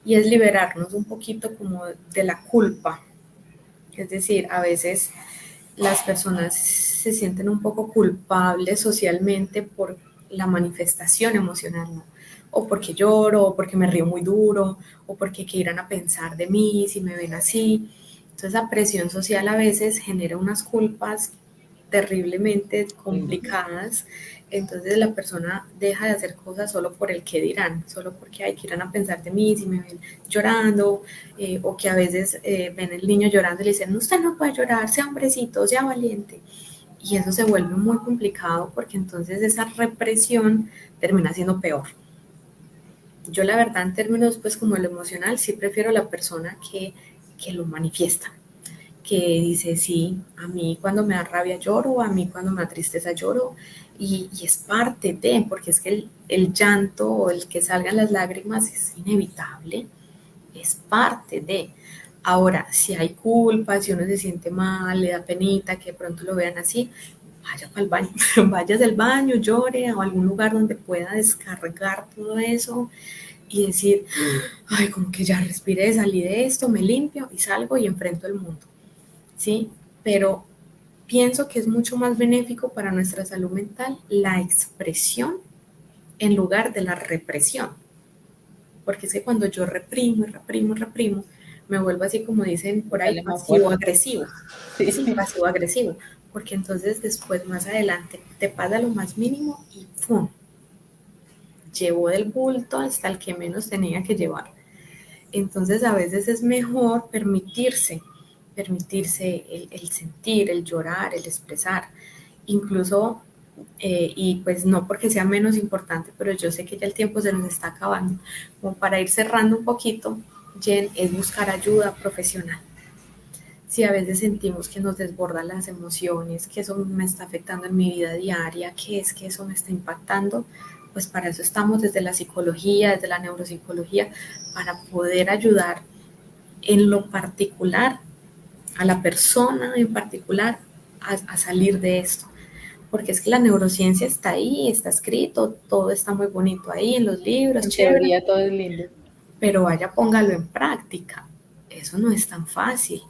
y es liberarnos un poquito como de la culpa. Es decir, a veces las personas se sienten un poco culpables socialmente por la manifestación emocional, ¿no? O porque lloro, o porque me río muy duro, o porque qué irán a pensar de mí si me ven así. Entonces la presión social a veces genera unas culpas terriblemente complicadas, entonces la persona deja de hacer cosas solo por el que dirán, solo porque hay que irán a pensar de mí si me ven llorando, o que a veces ven el niño llorando y le dicen, usted no puede llorar, sea hombrecito, sea valiente. Y eso se vuelve muy complicado porque entonces esa represión termina siendo peor. Yo la verdad en términos pues como lo emocional sí prefiero la persona que lo manifiesta, que dice, sí, a mí cuando me da rabia lloro, a mí cuando me da tristeza lloro, y es parte de, porque es que el llanto o el que salgan las lágrimas es inevitable, es parte de. Ahora, si hay culpa, si uno se siente mal, le da penita que de pronto lo vean así, vaya para el baño, vaya del baño, llore a algún lugar donde pueda descargar todo eso y decir, ay, como que ya respiré, salí de esto, me limpio y salgo y enfrento el mundo, ¿sí? Pero pienso que es mucho más benéfico para nuestra salud mental la expresión en lugar de la represión, porque es que cuando yo reprimo y reprimo y reprimo, me vuelvo así como dicen por ahí, Sale más fuerte. pasivo-agresivo, sí, Sí. pasivo-agresivo, porque entonces después más adelante te pasa lo más mínimo y ¡pum! Llevó del bulto hasta el que menos tenía que llevar. Entonces a veces es mejor permitirse el sentir, el llorar, el expresar, incluso, y pues no porque sea menos importante, pero yo sé que ya el tiempo se nos está acabando, como para ir cerrando un poquito, Jen, es buscar ayuda profesional. Si a veces sentimos que nos desbordan las emociones, que eso me está afectando en mi vida diaria, que es que eso me está impactando, pues para eso estamos desde la psicología, desde la neuropsicología, para poder ayudar en lo particular a la persona en particular a salir de esto. Porque es que la neurociencia está ahí, está escrito, todo está muy bonito ahí en los libros, En chévere, teoría todo es lindo. pero vaya, póngalo en práctica. Eso no es tan fácil,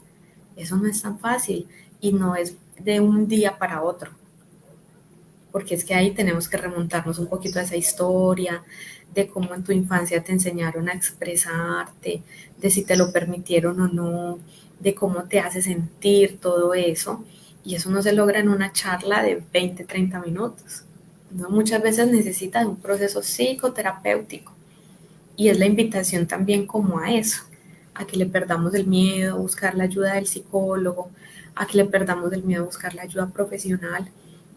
eso no es tan fácil y no es de un día para otro, porque es que ahí tenemos que remontarnos un poquito a esa historia, de cómo en tu infancia te enseñaron a expresarte, de si te lo permitieron o no, de cómo te hace sentir todo eso. Y eso no se logra en una charla de 20, 30 minutos. ¿No? Muchas veces necesita de un proceso psicoterapéutico. Y es la invitación también como a eso, a que le perdamos el miedo a buscar la ayuda del psicólogo, a que le perdamos el miedo a buscar la ayuda profesional,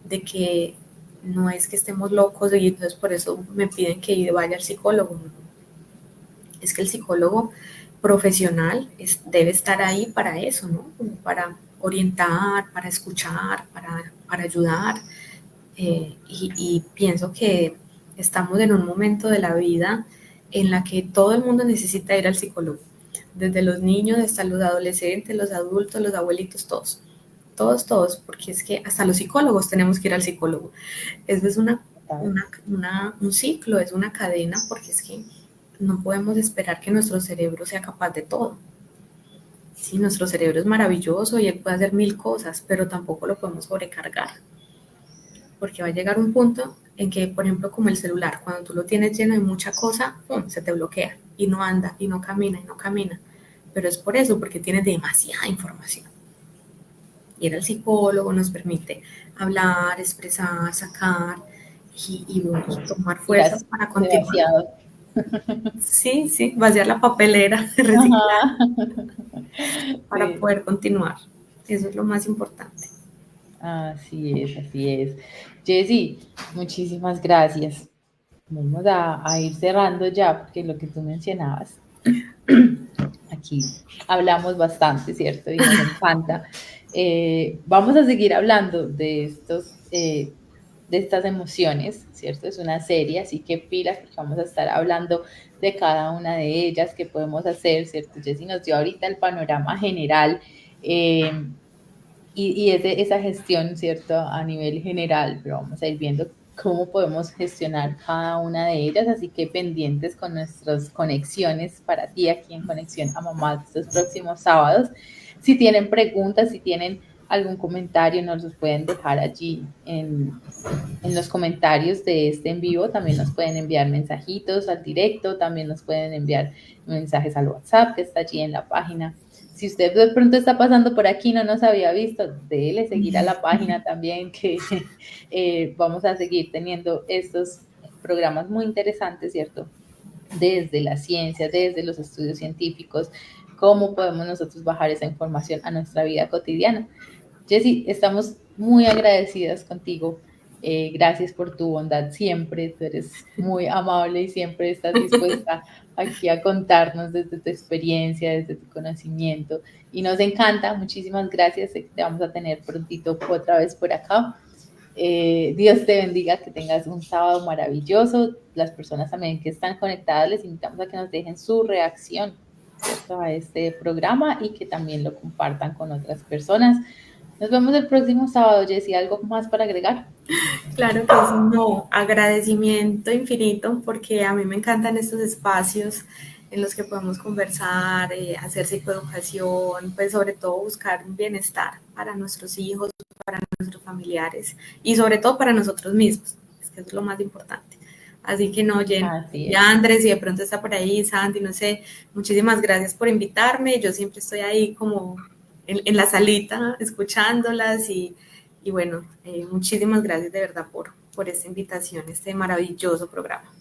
de que no es que estemos locos y entonces por eso me piden que vaya al psicólogo. Es que el psicólogo profesional debe estar ahí para eso, ¿no? Como para orientar, para escuchar, para ayudar. Y pienso que estamos en un momento de la vida en la que todo el mundo necesita ir al psicólogo, desde los niños hasta los adolescentes, los adultos, los abuelitos, todos, todos, todos, porque es que hasta los psicólogos tenemos que ir al psicólogo. Eso es un ciclo, es una cadena, porque es que no podemos esperar que nuestro cerebro sea capaz de todo. Sí, nuestro cerebro es maravilloso y él puede hacer mil cosas, pero tampoco lo podemos sobrecargar, porque va a llegar un punto en que, por ejemplo, como el celular, cuando tú lo tienes lleno de mucha cosa, ¡pum!, se te bloquea y no anda y no camina y no camina. Pero es por eso, porque tienes demasiada información. Ir al psicólogo nos permite hablar, expresar, sacar y tomar fuerzas para continuar. Demasiado. Sí, sí, vaciar la papelera, reciclar Ajá. para Sí, poder continuar. Eso es lo más importante. así es, así es. Jessy, muchísimas gracias. Vamos a ir cerrando ya, porque lo que tú mencionabas, aquí hablamos bastante, ¿cierto? Y nos encanta. Vamos a seguir hablando de de estas emociones, ¿cierto? Es una serie, así que pilas, porque vamos a estar hablando de cada una de ellas, qué podemos hacer, ¿cierto? Jessy nos dio ahorita el panorama general y es de esa gestión, ¿cierto? A nivel general, pero vamos a ir viendo cómo podemos gestionar cada una de ellas, así que pendientes con nuestras conexiones para ti aquí en Conexión a Mamá estos próximos sábados. Si tienen preguntas, si tienen algún comentario, nos los pueden dejar allí en los comentarios de este en vivo. También nos pueden enviar mensajitos al directo, también nos pueden enviar mensajes al WhatsApp que está allí en la página. Si usted de pronto está pasando por aquí, no nos había visto, déle seguir a la página también, que vamos a seguir teniendo estos programas muy interesantes, ¿cierto? Desde la ciencia, desde los estudios científicos, cómo podemos nosotros bajar esa información a nuestra vida cotidiana. Jessy, estamos muy agradecidas contigo Gracias por tu bondad siempre, tú eres muy amable y siempre estás dispuesta aquí a contarnos desde tu experiencia, desde tu conocimiento. Y nos encanta, muchísimas gracias, te vamos a tener prontito otra vez por acá. Dios te bendiga, que tengas un sábado maravilloso. Las personas también que están conectadas, les invitamos a que nos dejen su reacción, ¿cierto?, a este programa y que también lo compartan con otras personas. Nos vemos el próximo sábado, Jessy. ¿Algo más para agregar? Claro que sí, no, agradecimiento infinito porque a mí me encantan estos espacios en los que podemos conversar, hacer psicoeducación, pues sobre todo buscar un bienestar para nuestros hijos, para nuestros familiares y sobre todo para nosotros mismos, es que es lo más importante. Así que no, Jen, Así es. ya Andrés, y de pronto está por ahí, Santi, no sé, muchísimas gracias por invitarme, yo siempre estoy ahí como en la salita escuchándolas y bueno, muchísimas gracias de verdad por esta invitación, este maravilloso programa.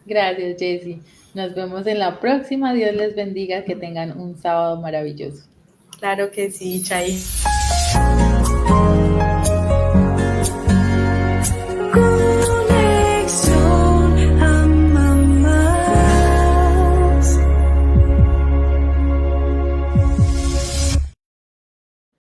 Gracias, Jessy. Nos vemos en la próxima. Dios les bendiga. Que tengan un sábado maravilloso. Claro que sí, Chay.